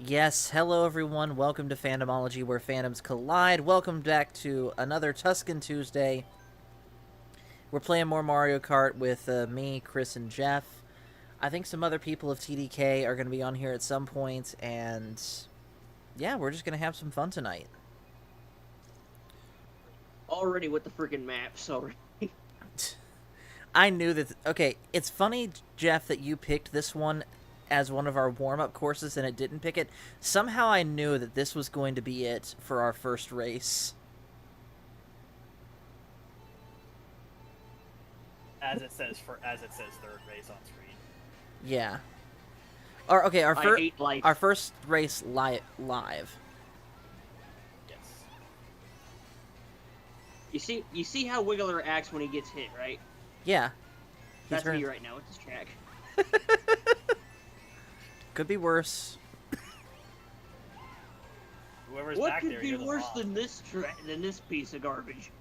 Yes, hello everyone. Welcome to Fandomology, where fandoms collide. Welcome back to another Tuscan Tuesday. We're playing more Mario Kart with me, Chris, and Jeff. I think some other people of TDK are going to be on here at some point, and yeah, we're just going to have some fun tonight. Already with the freaking maps already. I knew that... Okay, it's funny, Jeff, that you picked this one as one of our warm-up courses and it didn't pick it. Somehow I knew that this was going to be it for our first race. As it says third race on screen. Yeah. Our first race live. Yes. You see how Wiggler acts when he gets hit, right? Yeah. That's me right now with this track. Could be worse. Whoever's what back could there, be worse than than this piece of garbage?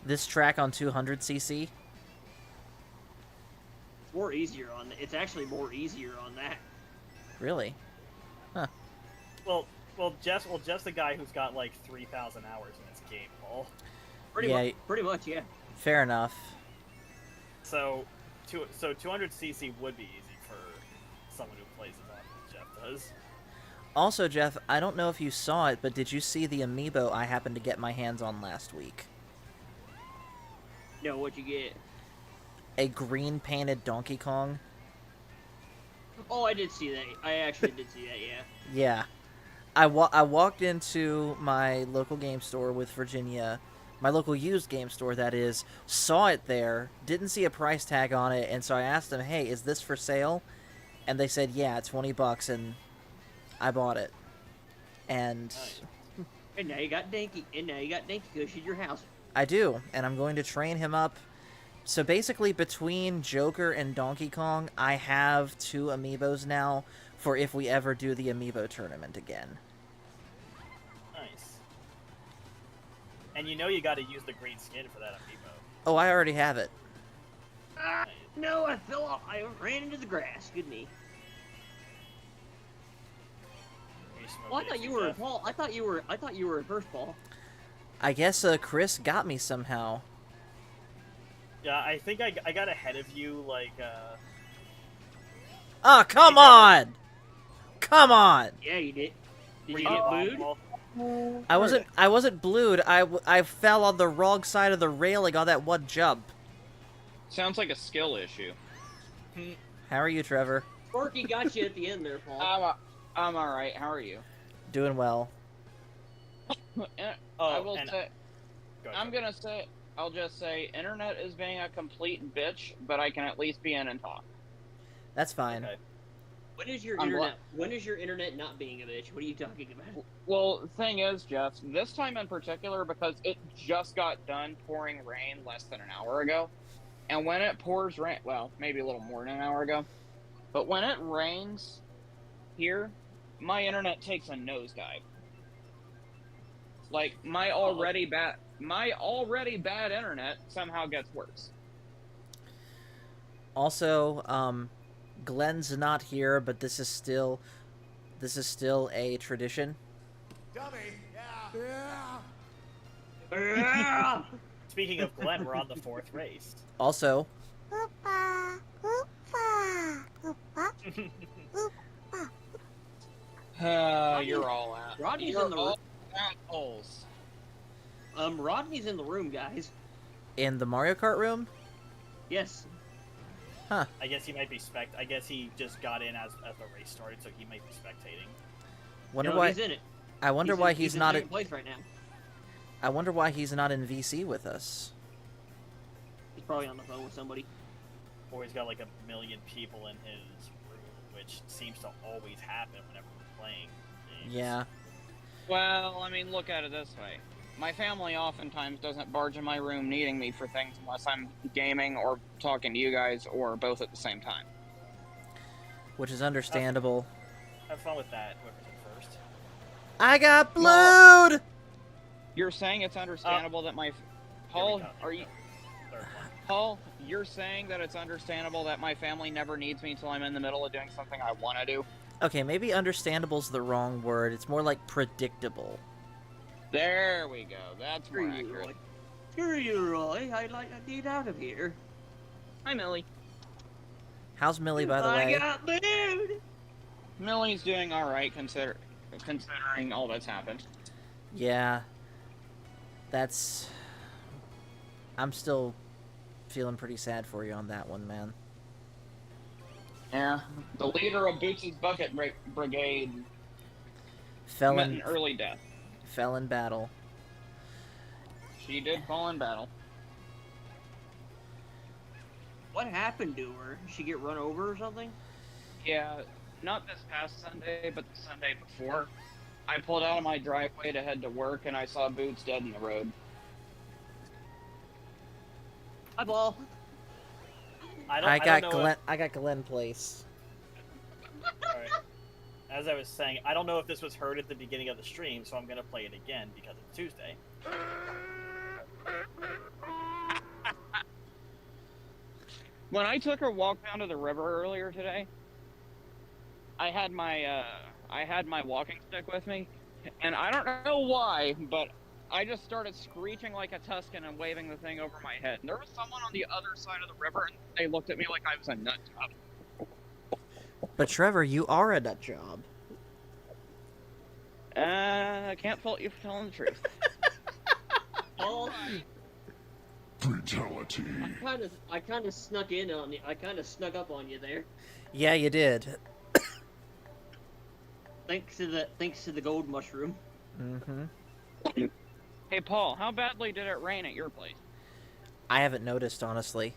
This track on 200cc? It's actually more easier on that. Really? Huh. Well, Jeff's the guy who's got like 3,000 hours in this game, Paul. Pretty much, yeah. Fair enough. So 200cc would be easy for someone who plays as often as Jeff does. Also, Jeff, I don't know if you saw it, but did you see the amiibo I happened to get my hands on last week? No, what'd you get? A green painted Donkey Kong. Oh, I did see that. I actually did see that, yeah. Yeah. I walked into my local game store with Virginia, my local used game store, that is, saw it there, didn't see a price tag on it, and so I asked them, hey, is this for sale? And they said, yeah, $20, and I bought it. And... And now you got Dinky Kush in your house. I do, and I'm going to train him up. So basically, between Joker and Donkey Kong, I have 2 amiibos now for if we ever do the amiibo tournament again. Nice. And you know you got to use the green skin for that amiibo. Oh, I already have it. Nice. No, I fell off. I ran into the grass. Good me. Well, I thought you were Paul. I thought you were in first, Paul. I guess Chris got me somehow. Yeah, I think I got ahead of you, like, Oh, come on! Come on! Yeah, you did. Did you you get booed? I wasn't blued. I fell on the wrong side of the railing on that one jump. Sounds like a skill issue. How are you, Trevor? Forky got you at the end there, Paul. I'm alright. How are you? Doing well. I will say... I'll just say, internet is being a complete bitch, but I can at least be in and talk. That's fine. Okay. When is your internet not being a bitch? What are you talking about? Well, the thing is, Jeff, this time in particular, because it just got done pouring rain less than an hour ago, and when it pours rain, well, maybe a little more than an hour ago, but when it rains here, my internet takes a nosedive. Like, my already bad internet somehow gets worse. Also, Glenn's not here, but this is still a tradition. Dummy, yeah. Speaking of Glenn, we're on the 4th race. Also, You're all out. Rodney's You're in the room. assholes. Rodney's in the room, guys. in the Mario Kart room? Yes. Huh. I guess he might be I guess he just got in as the race started, so he might be spectating. Wonder No, why he's in it. I wonder why he's in not second place right now. I wonder why he's not in VC with us. He's probably on the phone with somebody. Or he's got like 1 million people in his room, which seems to always happen whenever we're playing games. Yeah. Well, I mean, look at it this way. My family oftentimes doesn't barge in my room needing me for things unless I'm gaming or talking to you guys or both at the same time. Which is understandable. Have fun with that, whoever's in first. I got blued! You're saying it's understandable that my... Paul, are you... Third one. Paul, you're saying that it's understandable that my family never needs me until I'm in the middle of doing something I want to do? Okay, maybe understandable's the wrong word. It's more like predictable. There we go. That's Screw more you, accurate. Roy. Screw you, Roy. I need out of here. Hi, Millie. How's Millie, by the I way? got booed. Millie's doing all right considering all that's happened. Yeah. That's... I'm still feeling pretty sad for you on that one, man. Yeah, the leader of Boots' Bucket Brigade Fell met an in, early death. fell in battle. She did fall in battle. What happened to her? Did she get run over or something? Yeah, not this past Sunday, but the Sunday before. I pulled out of my driveway to head to work, and I saw Boots dead in the road. Eyeball. I don't know got I got Glen Place. Alright. As I was saying, I don't know if this was heard at the beginning of the stream, so I'm going to play it again because it's Tuesday. When I took a walk down to the river earlier today, I had my walking stick with me, and I don't know why, but I just started screeching like a Tuscan and waving the thing over my head. And there was someone on the other side of the river, and they looked at me like I was a nut job. But Trevor, you are a nut job. I can't fault you for telling the truth. Oh, Fatality. I kind of snuck in on you. I kind of snuck up on you there. Yeah, you did. Thanks to the gold mushroom. Mm-hmm. Hey, Paul, how badly did it rain at your place? I haven't noticed, honestly.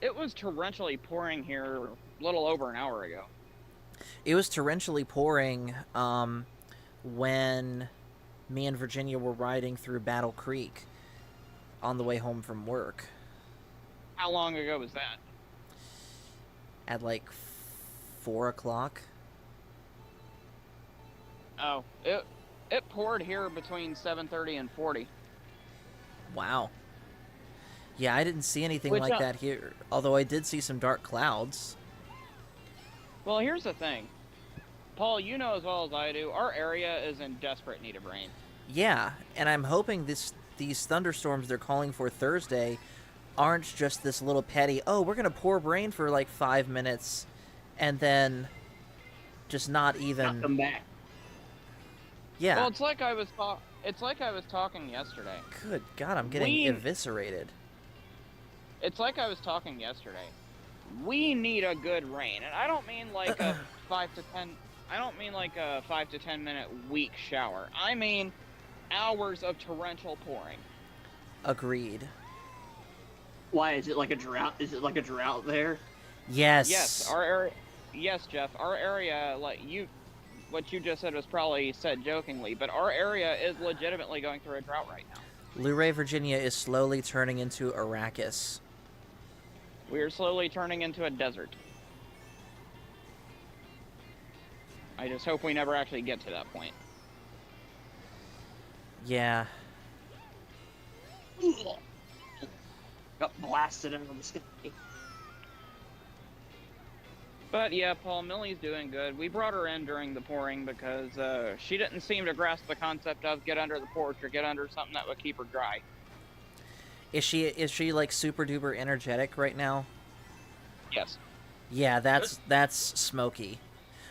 It was torrentially pouring here a little over an hour ago. It was torrentially pouring when me and Virginia were riding through Battle Creek on the way home from work. How long ago was that? At like 4 o'clock. Oh, it poured here between 7:30 and 40. Wow. Yeah, I didn't see anything Which, like that here. Although I did see some dark clouds. Well, here's the thing. Paul, you know as well as I do, our area is in desperate need of rain. Yeah, and I'm hoping these thunderstorms they're calling for Thursday aren't just this little petty, oh, we're going to pour rain for like 5 minutes and then just not even... Not come back. Yeah. Well, it's like I was talking yesterday. Good God, I'm getting eviscerated. It's like I was talking yesterday. We need a good rain, and I don't mean like a 5 to 10. I don't mean like a 5 to 10 minute weak shower. I mean hours of torrential pouring. Agreed. Why is it like a drought? Is it like a drought there? Yes. Yes, our area. Yes, Jeff. Our area, like what you just said was probably said jokingly, but our area is legitimately going through a drought right now. Luray, Virginia is slowly turning into Arrakis. We are slowly turning into a desert. I just hope we never actually get to that point. Yeah. Got blasted out of the sky. But yeah, Paul, Millie's doing good. We brought her in during the pouring because she didn't seem to grasp the concept of get under the porch or get under something that would keep her dry. Is she like super duper energetic right now? Yes. Yeah, that's smoky.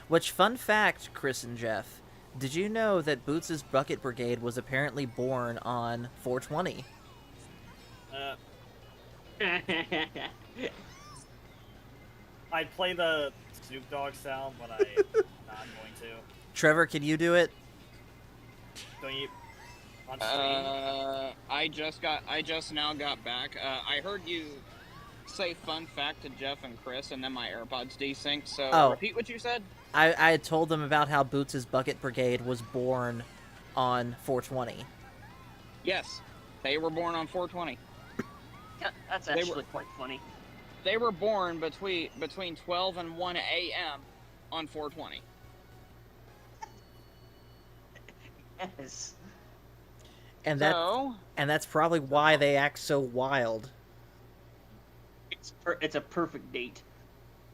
Which, fun fact, Chris and Jeff, did you know that Boots' Bucket Brigade was apparently born on 420? I'd play the Snoop Dogg sound, but I'm not going to. Trevor, can you do it? Don't you? On stream? I just now got back. I heard you say fun fact to Jeff and Chris, and then my AirPods desynced. So repeat what you said. I had told them about how Boots' Bucket Brigade was born on 420. Yes, they were born on 420. That's actually quite funny. They were born between 12 and 1 a.m. on 420. Yes. And So that's probably why they act so wild. It's a perfect date.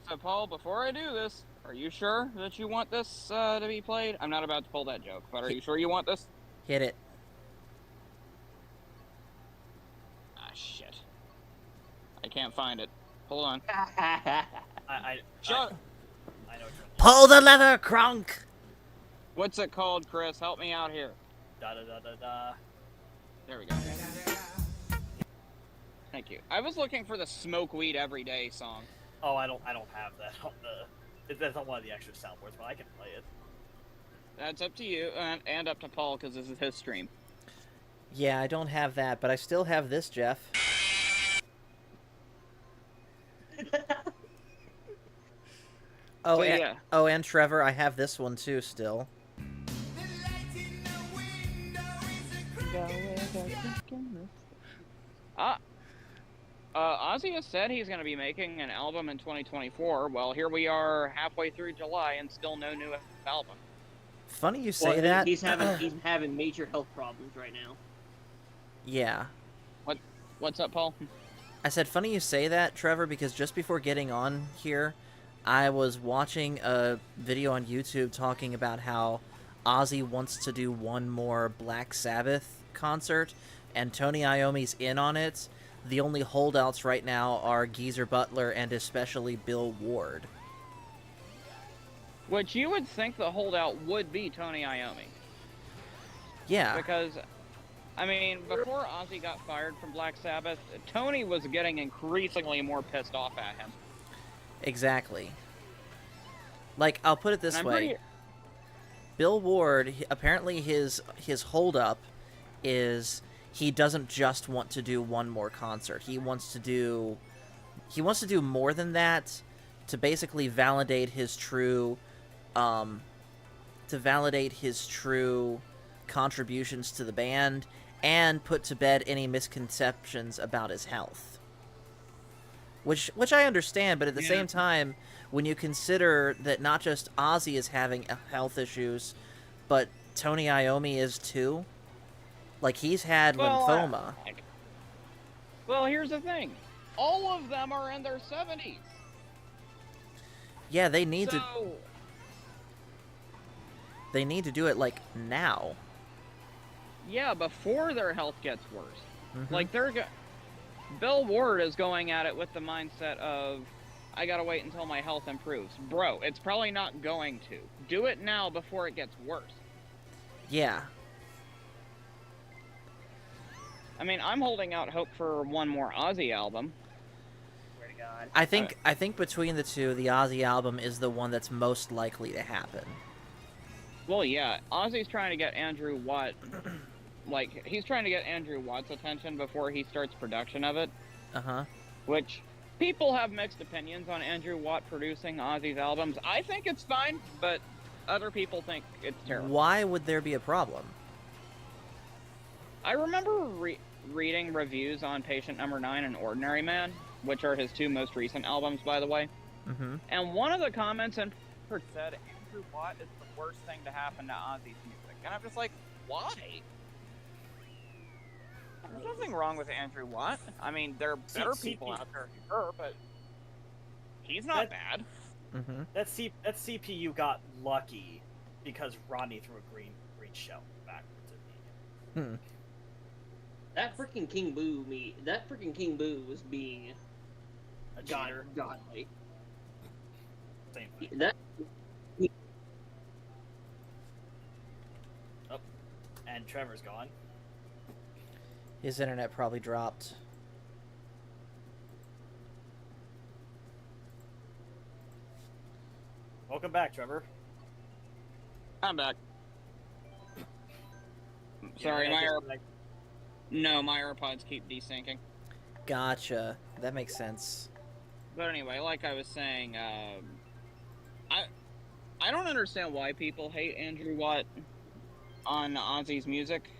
So, Paul, before I do this, are you sure that you want this to be played? I'm not about to pull that joke, but are you sure you want this? Hit it. Ah, shit. I can't find it. Hold on. I Shut. I know. Pull the lever, Kronk! What's it called, Chris? Help me out here. Da da da da da. There we go. Thank you. I was looking for the Smoke Weed Everyday song. Oh, I don't have that on the. That's not one of the extra soundboards, but I can play it. That's up to you, and up to Paul, because this is his stream. Yeah, I don't have that, but I still have this, Jeff. Oh, So, and, yeah. oh, and Trevor, I have this one too still. Ozzy has said he's going to be making an album in 2024. Well, here we are halfway through July and still no new album. Funny you say that. He's having major health problems right now. Yeah. What's up, Paul? I said, funny you say that, Trevor, because just before getting on here, I was watching a video on YouTube talking about how Ozzy wants to do one more Black Sabbath concert, and Tony Iommi's in on it. The only holdouts right now are Geezer Butler and especially Bill Ward. Which you would think the holdout would be Tony Iommi. Yeah. Because, I mean, before Ozzy got fired from Black Sabbath, Tony was getting increasingly more pissed off at him. Exactly. Like, I'll put it this And way. Bill Ward, apparently his holdup is he doesn't just want to do one more concert. He wants to do more than that to basically validate his true contributions to the band and put to bed any misconceptions about his health. Which I understand, but at the same time, when you consider that not just Ozzy is having health issues, but Tony Iommi is too. Like, he's had lymphoma. Well, here's the thing. All of them are in their 70s. Yeah, they need to do it, like, now. Yeah, before their health gets worse. Mm-hmm. Like, Bill Ward is going at it with the mindset of, I gotta wait until my health improves. Bro, it's probably not going to. Do it now before it gets worse. Yeah. I mean, I'm holding out hope for one more Ozzy album. Swear to God. I think between the two, the Ozzy album is the one that's most likely to happen. Well, yeah, Ozzy's trying to get Andrew Watt, he's trying to get Andrew Watt's attention before he starts production of it. Uh-huh. Which, people have mixed opinions on Andrew Watt producing Ozzy's albums. I think it's fine, but other people think it's terrible. Why would there be a problem? I remember reading reviews on Patient Number 9 and Ordinary Man, which are his two most recent albums, by the way. Mm-hmm. And one of the comments in said, Andrew Watt is the worst thing to happen to Ozzy's music. And I'm just like, why? There's nothing wrong with Andrew Watt. I mean, there are better people out there, sure, but he's not bad. Mm-hmm. That CPU got lucky because Rodney threw a green shell backwards at me. That freaking King Boo was being A cheater. godly. Same thing. That And Trevor's gone. His internet probably dropped. Welcome back, Trevor. I'm back. Sorry, my AirPods keep desyncing. Gotcha. That makes sense. But anyway, like I was saying, I don't understand why people hate Andrew Watt on Ozzy's music,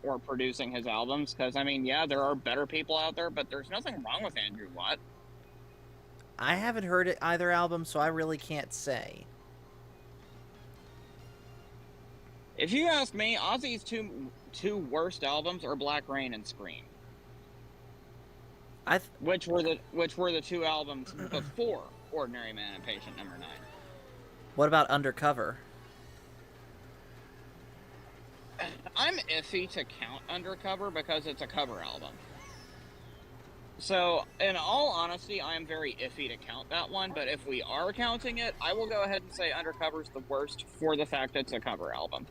or producing his albums, because, I mean, yeah, there are better people out there, but there's nothing wrong with Andrew Watt. I haven't heard either album, so I really can't say. If you ask me, Ozzy's two worst albums are Black Rain and Scream. which were the two albums before Ordinary Man and Patient Number 9. What about Undercover? I'm iffy to count Undercover because it's a cover album. So, in all honesty, I am very iffy to count that one, but if we are counting it, I will go ahead and say Undercover's the worst for the fact it's a cover album.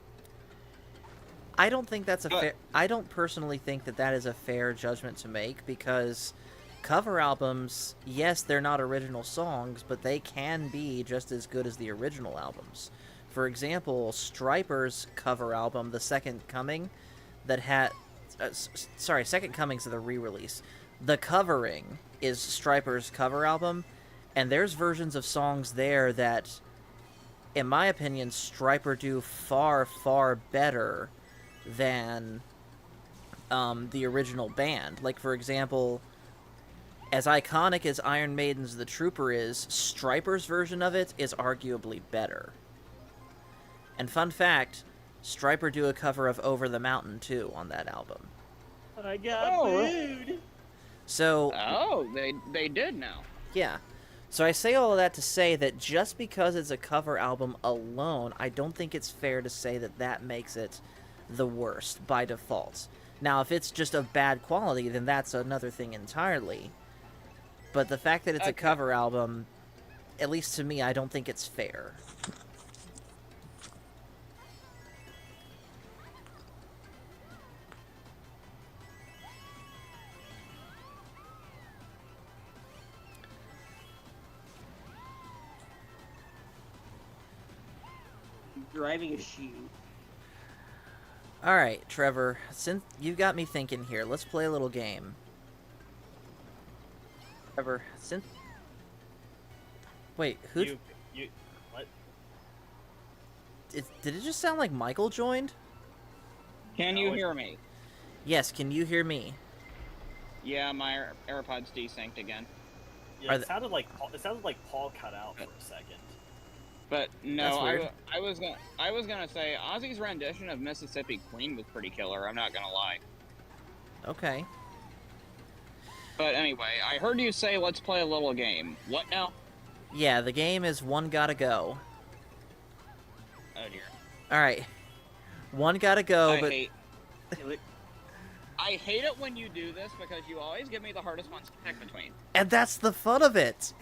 I don't think that's a fair... I don't personally think that is a fair judgment to make, because cover albums, yes, they're not original songs, but they can be just as good as the original albums. For example, Stryper's cover album, The Second Coming, that had... Second Coming's the re-release. The Covering is Stryper's cover album, and there's versions of songs there that, in my opinion, Stryper do far, far better than the original band. Like, for example, as iconic as Iron Maiden's The Trooper is, Stryper's version of it is arguably better. And fun fact, Stryper do a cover of Over the Mountain, too, on that album. I got food! So... Oh, they did now. Yeah. So I say all of that to say that just because it's a cover album alone, I don't think it's fair to say that makes it the worst by default. Now, if it's just of bad quality, then that's another thing entirely. But the fact that it's a cover album, at least to me, I don't think it's fair. Driving a shoe. All right, Trevor, since you got me thinking here, let's play a little game. Trevor, since... Wait, who... You... What? Did it just sound like Michael joined? Can you hear me? Yes, can you hear me? Yeah, my AirPods desynced again. Yeah, it sounded like Paul cut out for a second. But no, I was gonna say Ozzy's rendition of Mississippi Queen was pretty killer. I'm not gonna lie. Okay. But anyway, I heard you say let's play a little game. What now? Yeah, the game is One Gotta Go. Oh dear. All right, One Gotta Go. I hate it when you do this because you always give me the hardest ones to pick between. And that's the fun of it.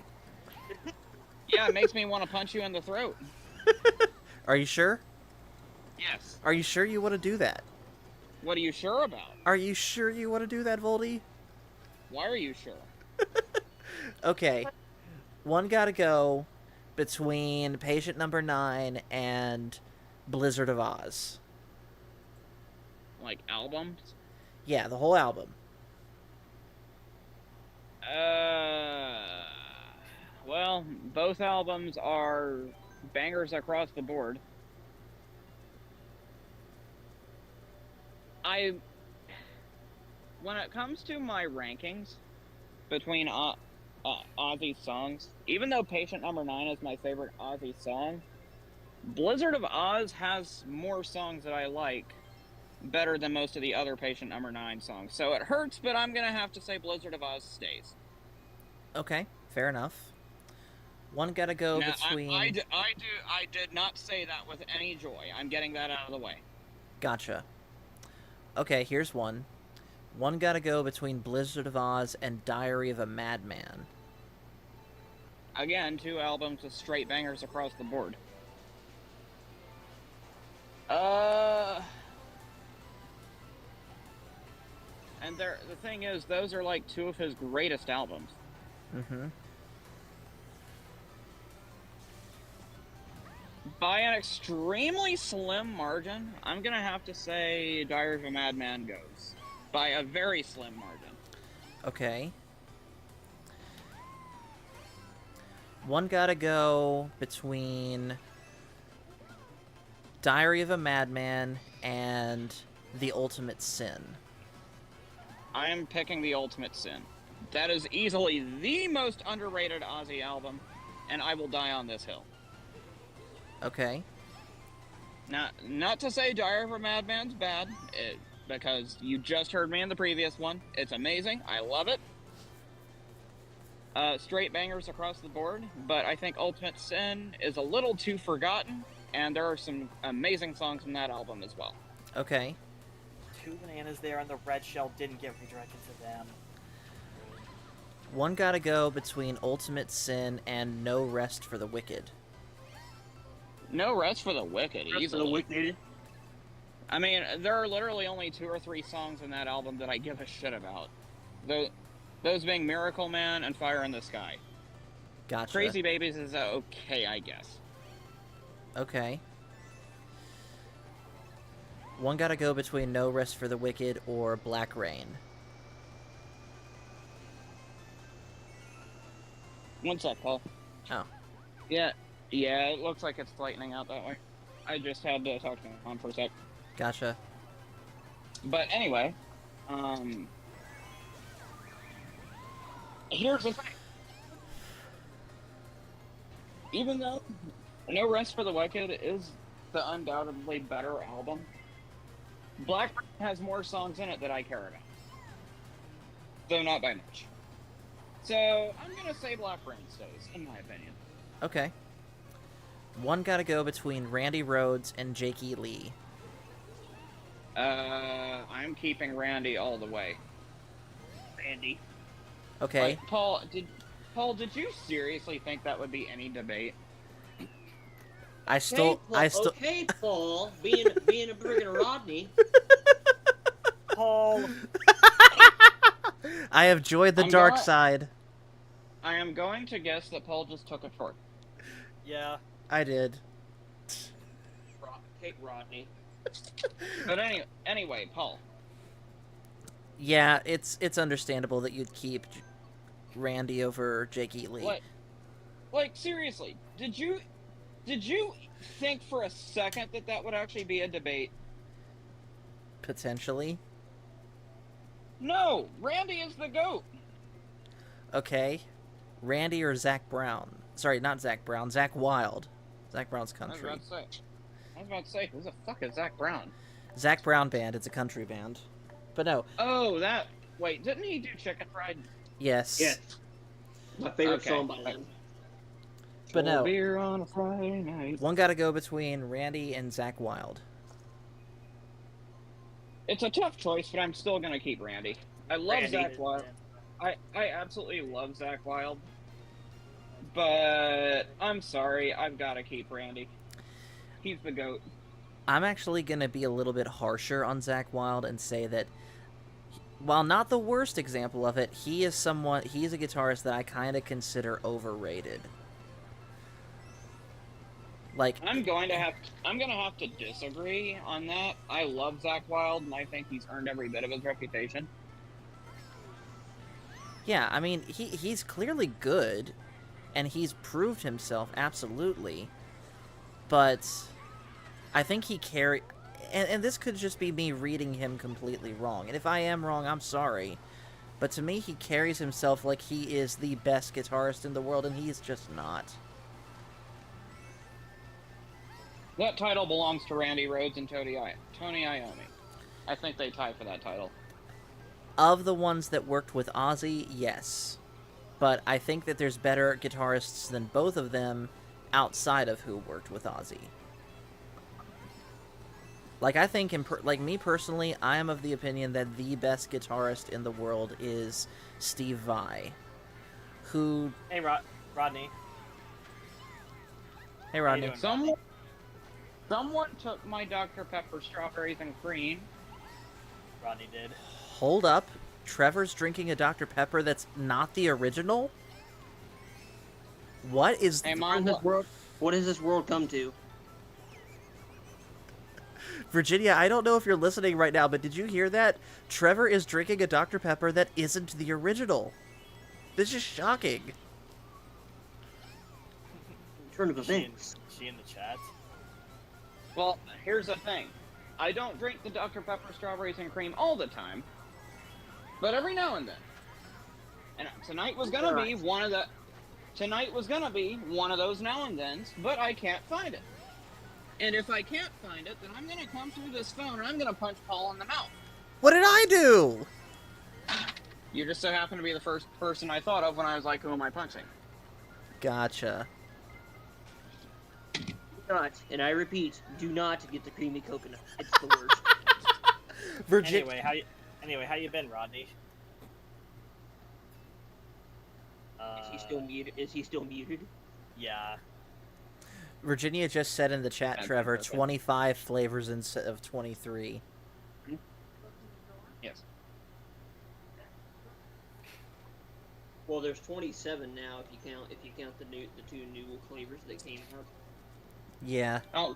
Yeah, it makes me want to punch you in the throat. Are you sure? Yes. Are you sure you want to do that? What are you sure about? Are you sure you want to do that, Voldy? Why are you sure? Okay. One Gotta Go between Patient Number 9 and Blizzard of Oz. Like albums? Yeah, the whole album. Well, both albums are bangers across the board. When it comes to my rankings between Ozzy songs, even though Patient Number 9 is my favorite Ozzy song, Blizzard of Oz has more songs that I like better than most of the other Patient Number 9 songs. So it hurts, but I'm going to have to say Blizzard of Oz stays. Okay, fair enough. One Gotta Go now, between... I did not say that with any joy. I'm getting that out of the way. Gotcha. Okay, here's one. One Gotta Go between Blizzard of Oz and Diary of a Madman. Again, two albums with straight bangers across the board. And the thing is, those are like two of his greatest albums. Mm-hmm. By an extremely slim margin, I'm gonna have to say Diary of a Madman goes. By a very slim margin. Okay. One Gotta Go between Diary of a Madman and The Ultimate Sin. I am picking The Ultimate Sin. That is easily the most underrated Ozzy album, and I will die on this hill. Okay. Not to say Diary of a Madman's bad, because you just heard me in the previous one. It's amazing. I love it. Straight bangers across the board, but I think Ultimate Sin is a little too forgotten, and there are some amazing songs from that album as well. Okay. 2 bananas there, and the red shell didn't get redirected to them. One gotta go between Ultimate Sin and No Rest for the Wicked. No Rest for the Wicked, Rest for easily. the Wicked. I mean, there are literally only 2 or 3 songs in that album that I give a shit about. Those being Miracle Man and Fire in the Sky. Gotcha. Crazy Babies is okay, I guess. Okay. One gotta go between No Rest for the Wicked or Black Rain. One sec, Paul. Oh. Yeah, it looks like it's lightning out that way. I just had to talk to him on for a sec. Gotcha. But anyway, here's the thing. Even though No Rest for the Wicked is the undoubtedly better album, Black Rain has more songs in it that I care about. Though not by much. So, I'm gonna say Black Rain stays, in my opinion. Okay. One gotta go between Randy Rhoads and Jake E. Lee. I'm keeping Randy all the way. Randy. Okay. Like, Paul, did you seriously think that would be any debate? Okay, Paul, being a friggin' Rodney. Paul. I have joined the I'm dark not- side. I am going to guess that Paul just took a short. Yeah. I did. Kate Rodney. But anyway, Paul. Yeah, it's understandable that you'd keep Randy over Jake E. Lee. Like seriously, did you think for a second that would actually be a debate? Potentially. No, Randy is the GOAT. Okay. Randy or Zach Brown? Sorry, not Zach Brown. Zach Wild. Zach Brown's I was country. about to say, who the fuck is Zach Brown? Zach Brown Band. It's a country band. But no. Oh, wait, didn't he do Chicken Fried? Yes. Yes. My favorite Okay. song by them. But no. Beer on a Friday night. One gotta go between Randy and Zach Wild. It's a tough choice, but I'm still gonna keep Randy. I love Randy. Zach Wild. I absolutely love Zach Wild. But I'm sorry, I've got to keep Randy. He's the GOAT. I'm actually gonna be a little bit harsher on Zach Wild and say that while not the worst example of it, he is a guitarist that I kind of consider overrated. Like, I'm gonna have to disagree on that. I love Zach Wild, and I think he's earned every bit of his reputation. yeah, I mean, he's clearly good, and he's proved himself, absolutely. But I think he and this could just be me reading him completely wrong. And if I am wrong, I'm sorry. But to me, he carries himself like he is the best guitarist in the world, and he's just not. That title belongs to Randy Rhoads and Tony Iommi. I think they tie for that title. Of the ones that worked with Ozzy, yes. But I think that there's better guitarists than both of them outside of who worked with Ozzy. Like, I think, like, me personally, I am of the opinion that the best guitarist in the world is Steve Vai. Who... Hey, Rodney. Hey, Rodney. How you doing? Someone took my Dr. Pepper Strawberries and Cream. Rodney did. Hold up. Trevor's drinking a Dr. Pepper that's not the original? What is... Hey, Mom, What has this world come to? Virginia, I don't know if you're listening right now, but did you hear that? Trevor is drinking a Dr. Pepper that isn't the original. This is shocking. Turn of Is she events. in the chat? well, here's the thing. I don't drink the Dr. Pepper Strawberries and Cream all the time, but every now and then. And tonight was gonna be one of those now and thens, but I can't find it. And if I can't find it, then I'm gonna come through this phone and I'm gonna punch Paul in the mouth. What did I do? You just so happen to be the first person I thought of when I was like, who am I punching? Gotcha. Do not, and I repeat, do not get the creamy coconut. It's the worst. Anyway, how you been, Rodney? Is he still muted? Is he still muted? Yeah. Virginia just said in the chat, Okay, Trevor, okay. 25 flavors instead of 23. Yes. Well, there's 27 now if you count the two new flavors that came out. Yeah. Oh,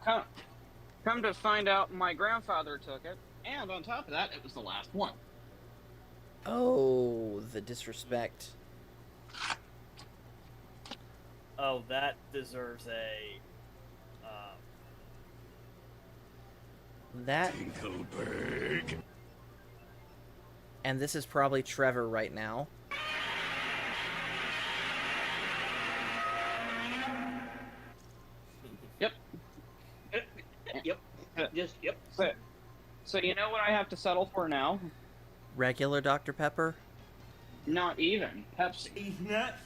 come to find out, my grandfather took it, and on top of that, it was the last one. Oh, the disrespect. Oh, that deserves a. That. And this is probably Trevor right now. Yep. Yep. Just yep. So you know what I have to settle for now? Regular Dr. Pepper? Not even Pepsi. He's nuts.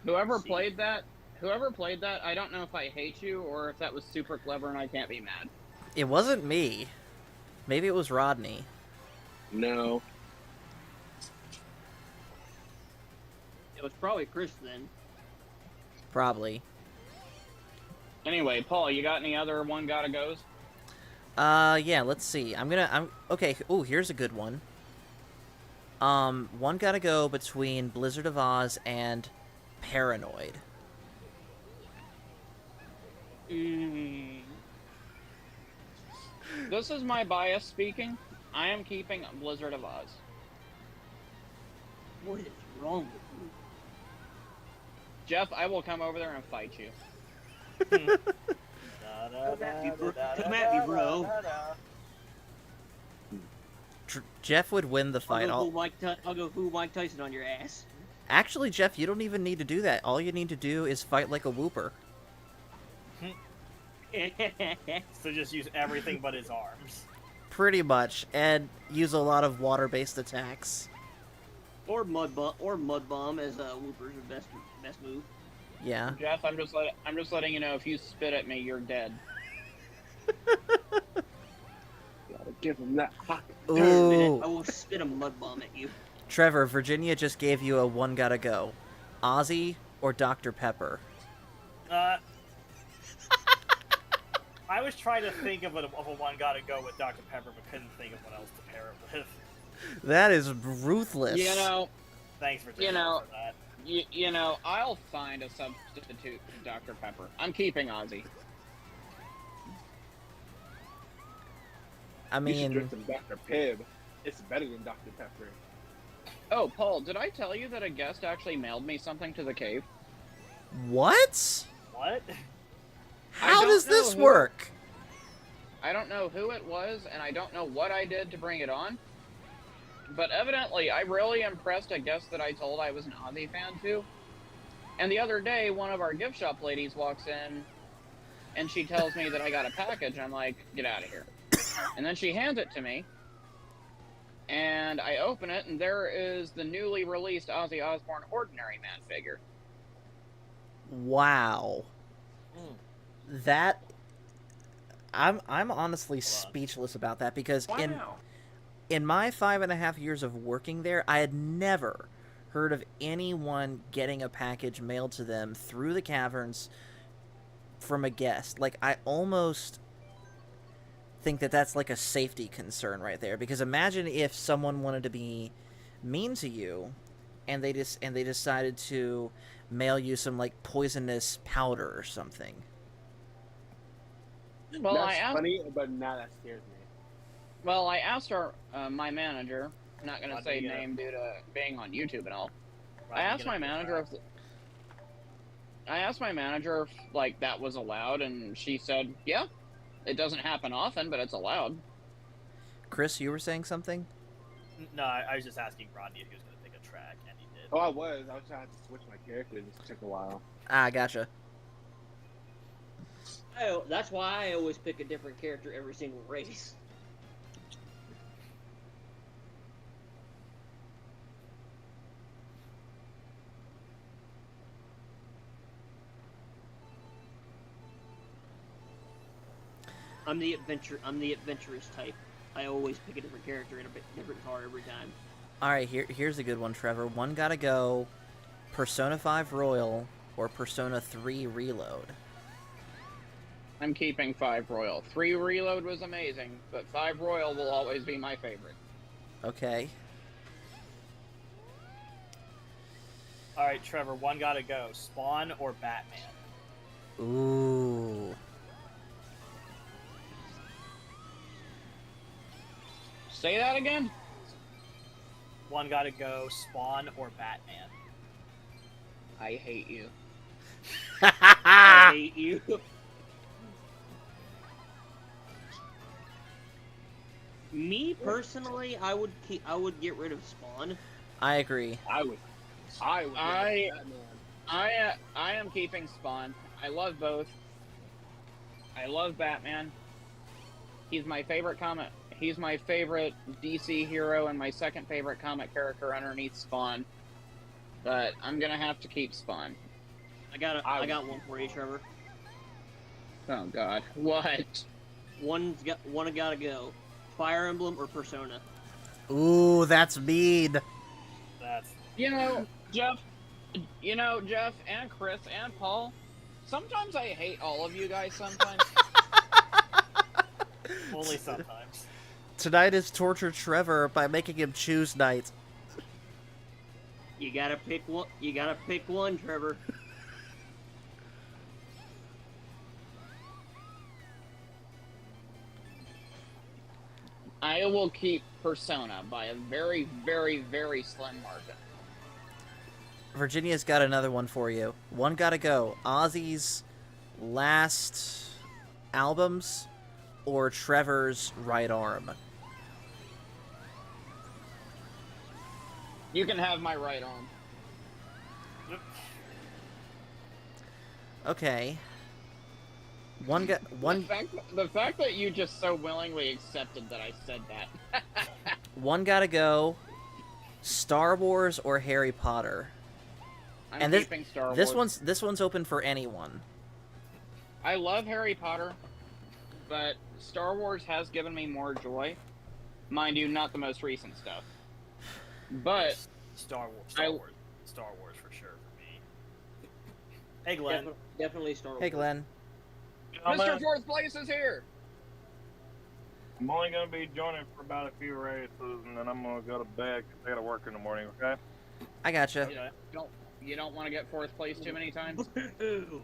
Whoever played that, I don't know if I hate you or if that was super clever and I can't be mad. It wasn't me. Maybe it was Rodney. No. It was probably Chris then. Probably. Anyway, Paul, you got any other one gotta goes? Yeah, let's see. Okay, ooh, here's a good one. One gotta go between Blizzard of Oz and Paranoid. This is my bias speaking. I am keeping Blizzard of Oz. What is wrong with you? Jeff, I will come over there and fight you. Come at me, bro. Jeff would win the fight. I'll go full Mike Tyson on your ass. Actually, Jeff, you don't even need to do that. All you need to do is fight like a whooper. So just use everything but his arms. Pretty much, and use a lot of water-based attacks. or mud bomb as Whooper's best move. Yeah. Jeff, I'm just letting you know, if you spit at me, you're dead. Gotta give him that hot. I Ooh. will spit a mud bomb at you. Trevor, Virginia just gave you a one gotta go. Ozzy or Dr. Pepper? I was trying to think of a one gotta go with Dr. Pepper, but couldn't think of what else to pair it with. That is ruthless. You know, Thanks for You know, for that. you know, I'll find a substitute for Dr. Pepper. I'm keeping Ozzy. I You should mean, drink some Dr. Pibb. It's better than Dr. Pepper. Oh, Paul, did I tell you that a guest actually mailed me something to the cave? what? What? How don't does know this who- work? I don't know who it was, and I don't know what I did to bring it on. But evidently, I really impressed a guest that I told I was an Ozzy fan to. And the other day, one of our gift shop ladies walks in, and she tells me that I got a package. I'm like, get out of here. And then she hands it to me, and I open it, and there is the newly released Ozzy Osbourne Ordinary Man figure. Wow. Mm. That I'm honestly speechless about that because in my 5.5 years of working there, I had never heard of anyone getting a package mailed to them through the caverns from a guest. Like, I almost think that that's like a safety concern right there, because imagine if someone wanted to be mean to you and they decided to mail you some like poisonous powder or something. Well, That's funny, but now that scares me. Well, I asked our my manager. I'm not gonna Rodney, say name due to being on YouTube and all. Rodney, I asked get my up here, manager if like that was allowed, and she said, "Yeah, it doesn't happen often, but it's allowed." Chris, you were saying something? No, I was just asking Rodney if he was going to pick a track, and he did. Oh, I was trying to switch my character. It just took a while. Ah, gotcha. That's why I always pick a different character every single race. I'm the adventurous type. I always pick a different character and a different car every time. All right, here's a good one, Trevor. One gotta go: Persona 5 Royal or Persona 3 Reload. I'm keeping 5 Royal. 3 Reload was amazing, but 5 Royal will always be my favorite. Okay. All right, Trevor. One gotta go: Spawn or Batman. Ooh. Say that again? One gotta go: Spawn or Batman. I hate you. I hate you. Me personally, I would get rid of Spawn. I agree. I would. I am keeping Spawn. I love both. I love Batman. He's my favorite comic. He's my favorite DC hero and my second favorite comic character underneath Spawn. But I'm gonna have to keep Spawn. I got one for you, Trevor. Oh God, what? One gotta go. Fire Emblem or Persona. Ooh, that's mean. That's Jeff. Jeff and Chris and Paul. Sometimes I hate all of you guys. Sometimes. only sometimes. Tonight is torture Trevor by making him choose night. You gotta pick one. You gotta pick one, Trevor. I will keep Persona by a very, very, very slim margin. Virginia's got another one for you. One gotta go: Ozzy's last albums or Trevor's right arm. You can have my right arm. Okay. One. The fact that you just so willingly accepted that I said that. One gotta go: Star Wars or Harry Potter. I'm And keeping Star Wars. This one's open for anyone. I love Harry Potter, but Star Wars has given me more joy. Mind you, not the most recent stuff. But Star Wars for sure for me. Hey, Glenn. Definitely Star Wars. Hey, Glenn. Mr. Fourth Place is here. I'm only going to be joining for about a few races, and then I'm going to go to bed because I got to work in the morning, okay? I gotcha. You don't want to get fourth place too many times? No.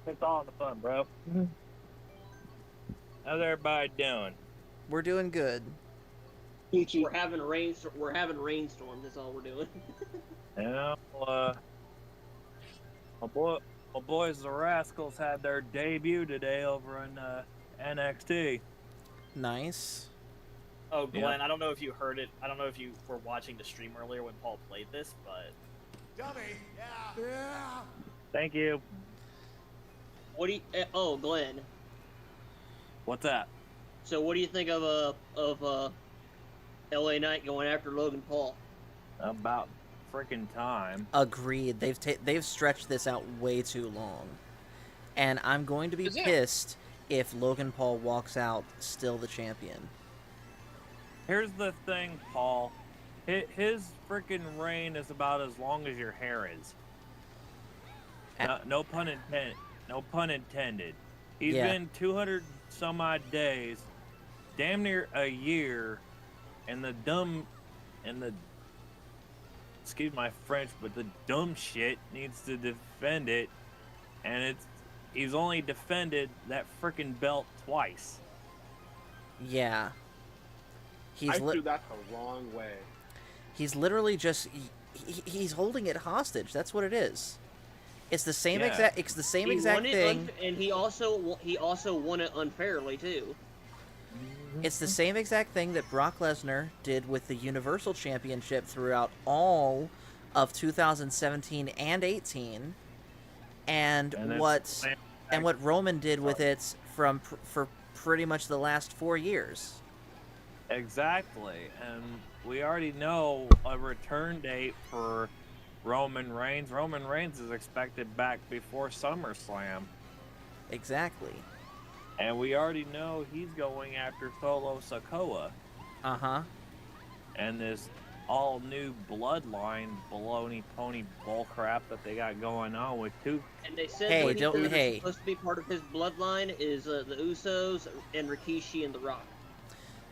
It's all in the fun, bro. How's everybody doing? We're doing good. We're having rainstorms. That's all we're doing. Yeah, my boys the Rascals had their debut today over in NXT. Nice. Oh, Glenn, Yeah. I don't know if you heard it. I don't know if you were watching the stream earlier when Paul played this, but Dummy. Yeah. Thank you. What do you? Oh, Glenn. What's that? So, what do you think of LA Knight going after Logan Paul? About freaking time. Agreed. They've stretched this out way too long, and I'm going to be Is it? pissed if Logan Paul walks out still the champion. Here's the thing, Paul. His freaking reign is about as long as your hair is. No pun intended. No pun intended. He's Yeah. been 200 some odd days, damn near a year, and the excuse my French, but the dumb shit needs to defend it, and he's only defended that freaking belt twice. Yeah. I threw that the wrong way. He's literally just he's holding it hostage. That's what it is. It's the same Yeah. exact. It's the same He exact won it thing. and he also won it unfairly too. It's the same exact thing that Brock Lesnar did with the Universal Championship throughout all of 2017 and 18, and And it's what the same and what Roman did with it for pretty much the last 4 years. Exactly, and we already know a return date for Roman Reigns. Roman Reigns is expected back before SummerSlam. Exactly. And we already know he's going after Solo Sokoa. Uh-huh. And this all new bloodline baloney pony bullcrap that they got going on with two. And they said Hey, the people don't- that hey. are supposed to be part of his bloodline is the Usos and Rikishi and The Rock.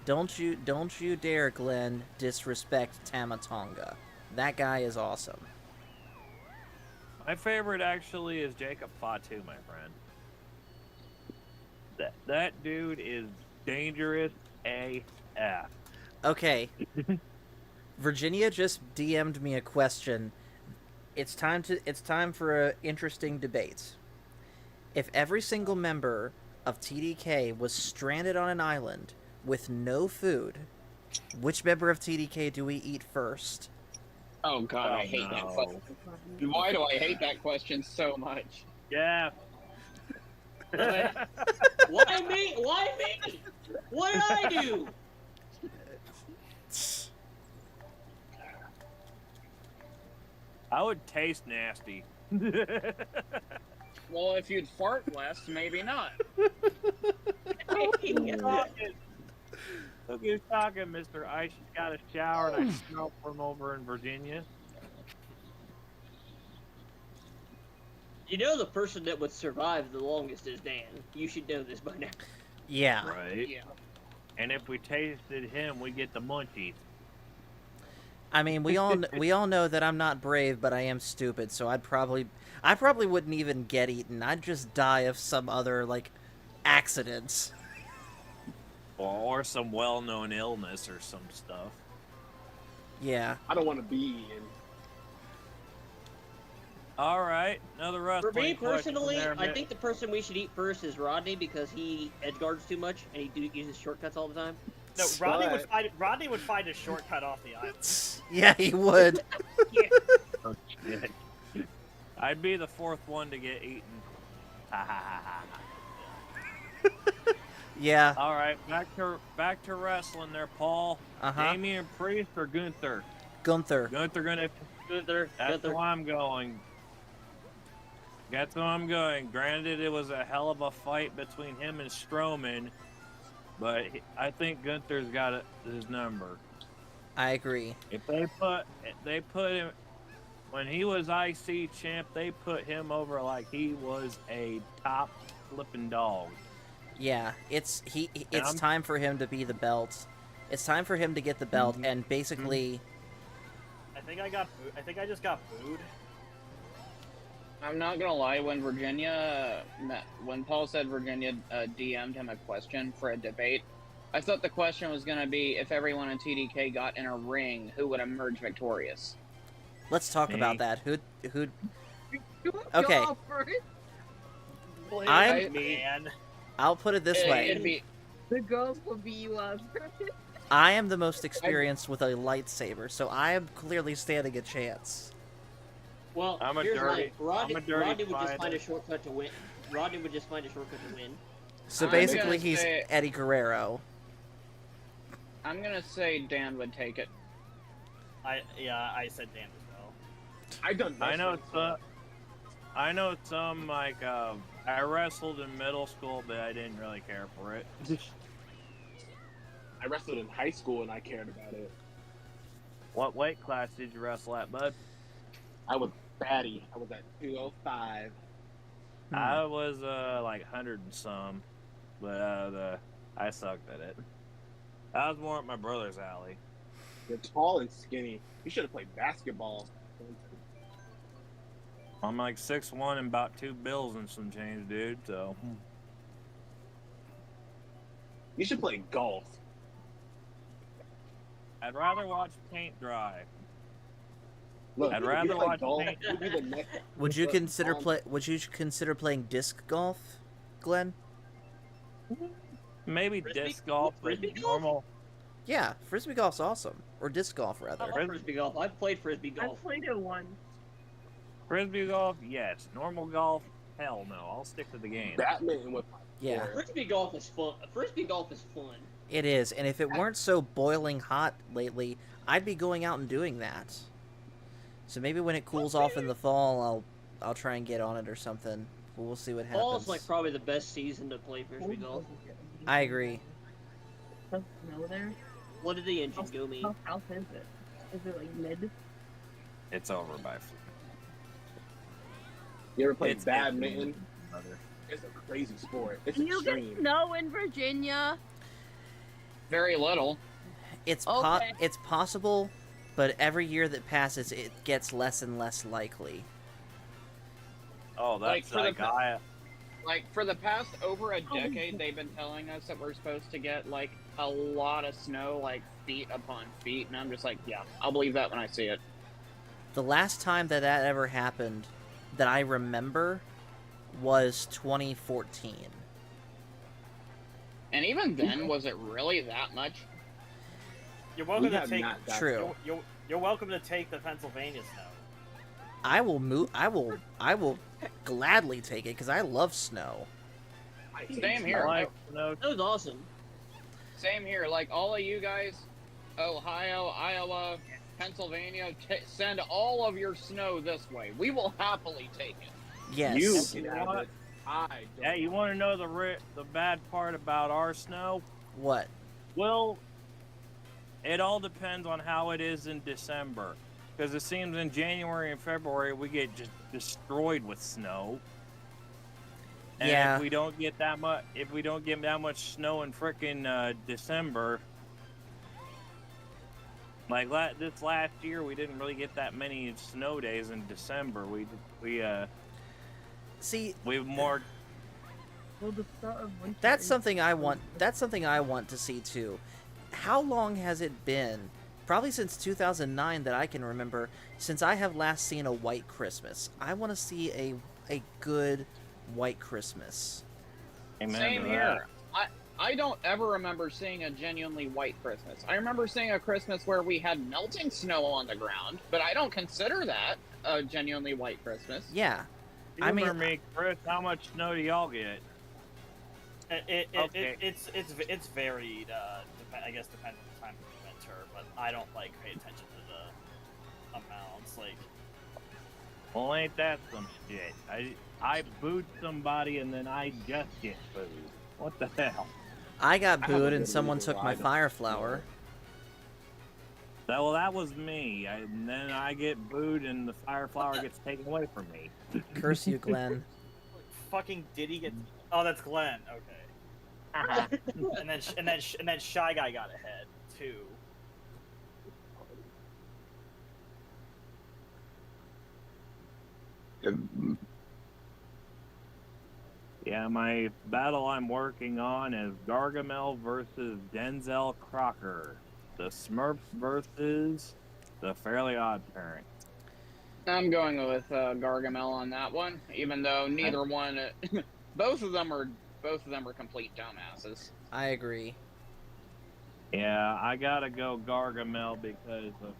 Don't you dare, Glenn, disrespect Tama Tonga. That guy is awesome. My favorite actually is Jacob Fatu, my friend. That dude is dangerous AF. Okay. Virginia just DM'd me a question. It's time for an interesting debate. If every single member of TDK was stranded on an island with no food, which member of TDK do we eat first? Oh god, Oh, I hate that no. question. Why do I hate that question so much? Yeah. Why me? Why me? What did I do? I would taste nasty. Well, if you'd fart less, maybe not. Look who's talking, Mr. Ice. She's got a shower and I smell from over in Virginia. You know the person that would survive the longest is Dan. You should know this by now. Yeah. Right. Yeah. And if we tasted him, we get the munchies. I mean, we all know that I'm not brave, but I am stupid. So I probably wouldn't even get eaten. I'd just die of some other like accidents. Or some well-known illness or some stuff. Yeah. I don't want to be eaten. All right, another For wrestling me question personally, there, I Mitt. think the person we should eat first is Rodney because he edge guards too much and he uses shortcuts all the time. No, Rodney would But- find Rodney would find a shortcut off the island. Yeah, he would. Oh, shit. I'd be the fourth one to get eaten. Ha ha ha ha. Yeah. All right, back to wrestling there, Paul. Uh-huh. Damian Priest or Gunther? Gunther. Gunther gonna. Gunther. That's where I'm going. That's where I'm going. Granted, it was a hell of a fight between him and Strowman, but I think Gunther's got his number. I agree. If they put him when he was IC champ, they put him over like he was a top flipping dog. Yeah, it's I'm- time for him to be the belt. It's time for him to get the belt and basically I think I just got booed. I'm not gonna lie. When Paul said Virginia DM'd him a question for a debate, I thought the question was gonna be if everyone in TDK got in a ring, who would emerge victorious? let's talk Me. about that. Who Okay. I'm- Man. I'll put it this way. It'd be The girls will be you up. I am the most experienced with a lightsaber, so I am clearly standing a chance. Well, I'm a here's dirty- mine. Rodney, I'm a dirty Rodney would just find fighter. a shortcut to win. Rodney would just find a shortcut to win. So I'm basically gonna he's say- Eddie Guerrero. I'm gonna say Dan would take it. I said Dan as well. I've done I know wrestling, I know some like I wrestled in middle school, but I didn't really care for it. I wrestled in high school and I cared about it. What weight class did you wrestle at, bud? I was batty. I was at 205. I was like 100 and some, but I sucked at it. I was more at my brother's alley. You're tall and skinny. You should have played basketball. I'm like 6'1" and about 2 bills and some change, dude. So You should play golf. I'd rather watch paint dry. Look, I'd if rather you play watch golf. paint. You'd be the next. Would you But, consider playing disc golf, Glenn? Maybe Frisbee- disc golf, but frisbee golf? normal. Yeah, frisbee golf's awesome, or disc golf I rather. love frisbee golf. I've played frisbee golf. I've played it once. Frisbee golf, yes. Normal golf, hell no. I'll stick to the game. Batman with my Yeah, Frisbee golf is fun. Frisbee golf is fun. it is. And if it weren't so boiling hot lately, I'd be going out and doing that. So maybe when it cools off in the fall, I'll try and get on it or something. but we'll see what happens. Fall's like probably the best season to play frisbee golf. I agree. Does snow there? What did the engine go mean? How south is it? Is it like mid? It's over by. You ever played It's badminton? Brother. It's a crazy sport. It's Do you get extreme. snow in Virginia? Very little. It's Okay. it's possible, but every year that passes, it gets less and less likely. Oh, Like, that's for the like I. Like, for the past over a decade, they've been telling us that we're supposed to get, like, a lot of snow, like, feet upon feet, and I'm just like, yeah, I'll believe that when I see it. The last time that ever happened, that I remember, was 2014. And even then, was it really that much? You're We welcome to have take. not got True. You're welcome to take the Pennsylvania snow. I will move. I will gladly take it because I love snow. Same here. Like, no, That was awesome. Same here. Like, all of you guys, Ohio, Iowa, Pennsylvania, send all of your snow this way. We will happily take it. Yes. You You can know have what? it. I don't. hey, you want to know the bad part about our snow? What? Well, it all depends on how it is in December. Because it seems in January and February we get just destroyed with snow. And Yeah. if we don't get that much snow in frickin' December, like this last year, we didn't really get that many snow days in December. See, we more. Well, the start of winter. that's is- something I want. That's something I want to see too. How long has it been? Probably since 2009 that I can remember. Since I have last seen a white Christmas. I want to see a good white Christmas. Amen Same to here. I don't ever remember seeing a genuinely white Christmas. I remember seeing a Christmas where we had melting snow on the ground, but I don't consider that a genuinely white Christmas. Yeah. You I mean- remember me, Chris, how much snow do y'all get? Okay. It's varied. I guess depends on the time of the winter, but I don't like pay attention to the amounts. Like, Well, ain't that some shit? I booed somebody and then I just get booed. What the hell? I got I have a booed and good someone reason took why my I don't fire know. flower. Well, that was me. And then I get booed and the fire flower gets taken away from me. Curse you, Glenn. fucking Diddy get. Oh, that's Glenn. Okay. and then Shy Guy got ahead too. Yeah, my battle I'm working on is Gargamel versus Denzel Crocker. The Smurfs versus the Fairly Odd Parents. I'm going with Gargamel on that one, even though neither one, both of them are complete dumbasses. I agree. Yeah, I gotta go Gargamel because of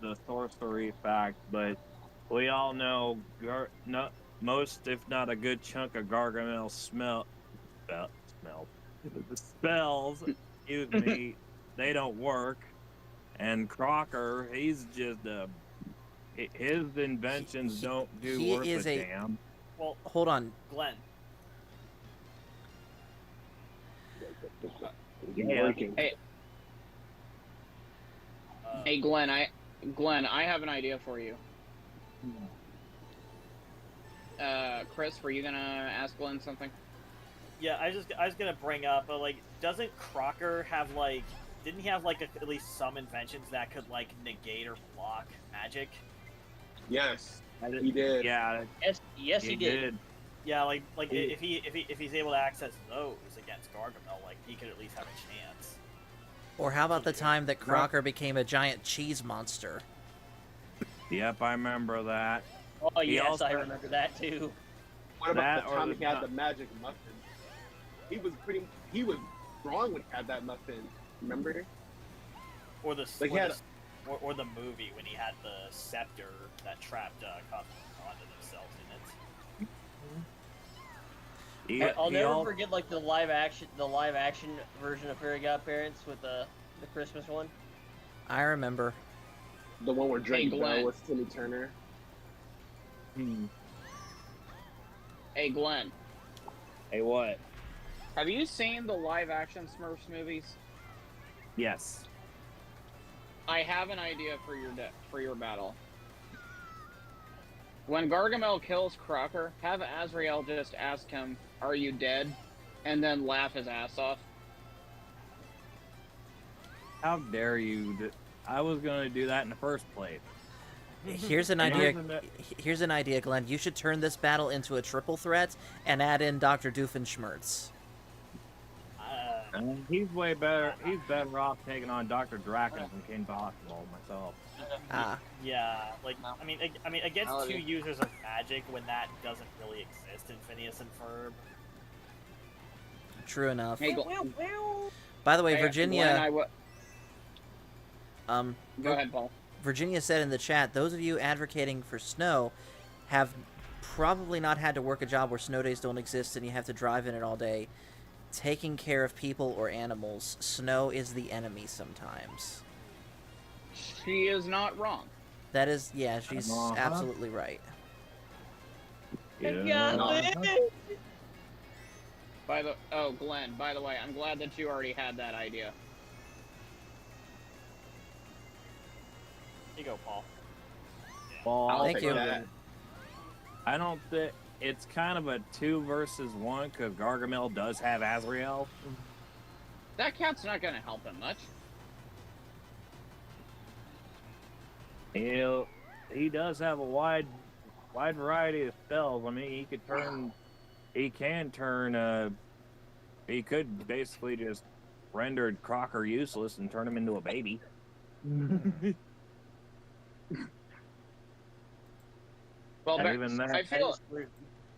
the sorcery fact, but we all know most, if not a good chunk of Gargamel spells, excuse me, they don't work. And Crocker, he's just his inventions don't do he worth is a a- damn. Well, Hold on. Glenn. Yeah. Working. Hey, Glenn, I have an idea for you. Chris, were you gonna ask Glenn something? Yeah, I was gonna bring up, but like, doesn't Crocker have like? Didn't he have like at least some inventions that could like negate or block magic? Yes, he did. Yeah, Yes, he did. Yeah, like Ooh. if he's able to access those against Gargamel, like he could at least have a chance. Or how about the time that Crocker became a giant cheese monster? yep, I remember that. Oh He yes, also- I remember that too. What about That the or time the he had ti- the magic muffin? He was wrong when he had that muffin. Remember? Or the Like, or, he had- the, or the movie when he had the scepter that trapped Cosmo onto themselves in it. I'll never forget like the live action version of Fairy Godparents with the Christmas one. I remember. The one where Drake Glenn. Bell was Timmy Turner. Hmm. Hey, Glenn, Hey, what? have you seen the live-action Smurfs movies? Yes. I have an idea for your battle. When Gargamel kills Crocker, have Azrael just ask him, "Are you dead?" and then laugh his ass off. How dare you? I was going to do that in the first place. Here's an And idea. isn't that- Here's an idea, Glenn. You should turn this battle into a triple threat and add in Dr. Doofenshmirtz. He's way better. He's better off taking on Dr. Draken from King Possible myself. Ah, Yeah, like I mean, against Howdy. 2 users of magic when that doesn't really exist in Phineas and Ferb. true enough. Hey, Glenn. By the way, Hey, Virginia. Glenn, Go ahead, Paul. Virginia said in the chat, those of you advocating for snow have probably not had to work a job where snow days don't exist and you have to drive in it all day. Taking care of people or animals, snow is the enemy sometimes. She is not wrong. That is, yeah, she's Uh-huh. absolutely right. Yeah. Glenn, by the way, I'm glad that you already had that idea. Here you go, Paul. Well, Thank you. I don't think it's kind of a 2 versus 1 because Gargamel does have Azrael. That cat's not going to help him much. He does have a wide variety of spells. I mean, he could basically just render Crocker useless and turn him into a baby. Well, And but even that-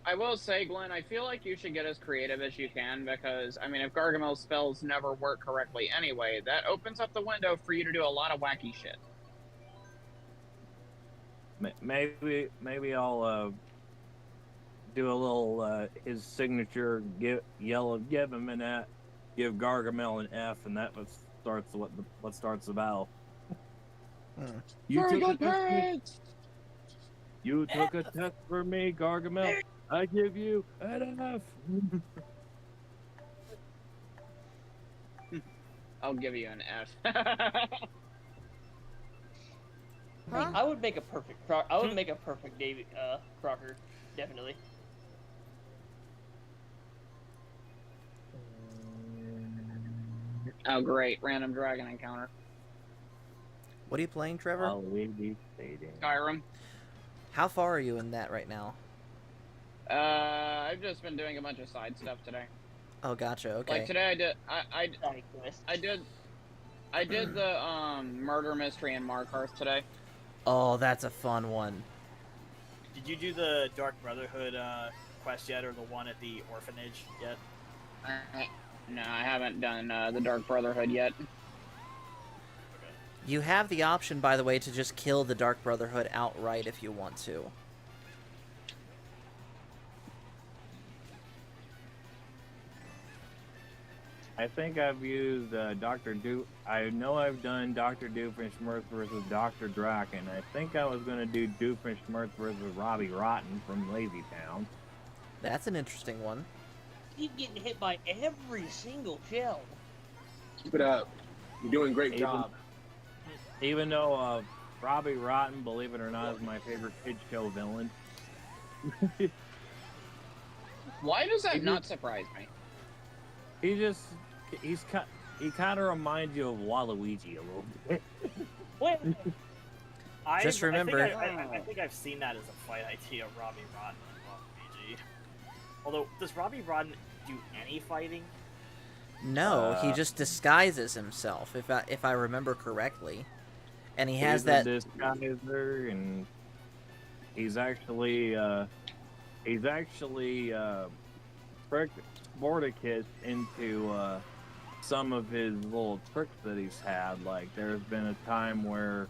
I will say, Glenn, I feel like you should get as creative as you can because, I mean, if Gargamel's spells never work correctly anyway, that opens up the window for you to do a lot of wacky shit. Maybe I'll do a little his signature give him an F, give Gargamel an F, and that starts the battle. You took a test for me, Gargamel. I give you an F. I'll give you an F. I would make a perfect David Crocker, definitely. Oh, great. Random dragon encounter. What are you playing, Trevor? I'll be fading. Skyrim. How far are you in that right now? I've just been doing a bunch of side stuff today. Oh, gotcha. Okay. Like today, Side quest. I did the murder mystery in Markarth today. Oh, that's a fun one. Did you do the Dark Brotherhood quest yet, or the one at the orphanage yet? No, I haven't done the Dark Brotherhood yet. You have the option, by the way, to just kill the Dark Brotherhood outright if you want to. I think I've used Dr. I know I've done Dr. Doofenshmirtz versus Dr. Draken. I think I was going to do Doofenshmirtz versus Robbie Rotten from Lazy Town. That's an interesting one. Keep getting hit by every single shell. Keep it up. You're doing a great job. Even though Robbie Rotten, believe it or not, is my favorite kid show villain. Why does that not surprise me? He kind of reminds you of Waluigi a little bit. What? Just remember- I think I've seen that as a fight idea, Robbie Rotten and Waluigi. Although, does Robbie Rotten do any fighting? No, he just disguises himself, if I remember correctly. And he has He's that... a disguiser, and he's actually tricked Sporticus into some of his little tricks that he's had. Like, there's been a time where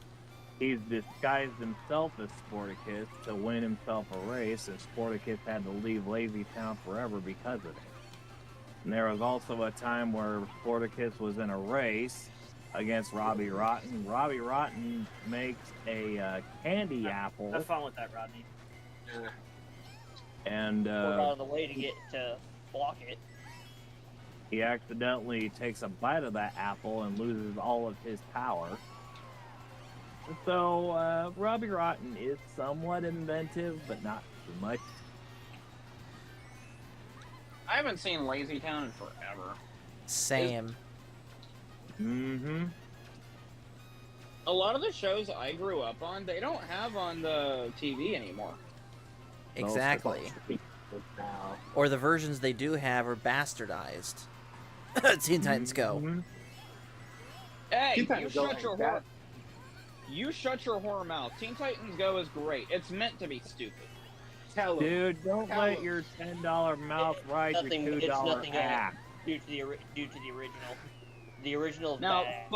he's disguised himself as Sporticus to win himself a race, and Sporticus had to leave Lazy Town forever because of it. And there was also a time where Sporticus was in a race against Robbie Rotten. Robbie Rotten makes a candy apple. Have fun with that, Rodney. and Work out of the way to get to block it. he accidentally takes a bite of that apple and loses all of his power. So Robbie Rotten is somewhat inventive, but not too much. I haven't seen Lazy Town in forever. Same. Mm-hmm. A lot of the shows I grew up on, they don't have on the TV anymore. Exactly. Now, Or the versions they do have are bastardized. Teen Titans Go. Mhm. Hey, Teen you Titans Go shut ain't your bad. horror. You shut your horror mouth. Teen Titans Go is great. It's meant to be stupid. tell 'em. Dude, don't Tell let 'em. your $10 mouth ride your Nothing. $2 It's nothing ass. due to the original. The original is Now, bad.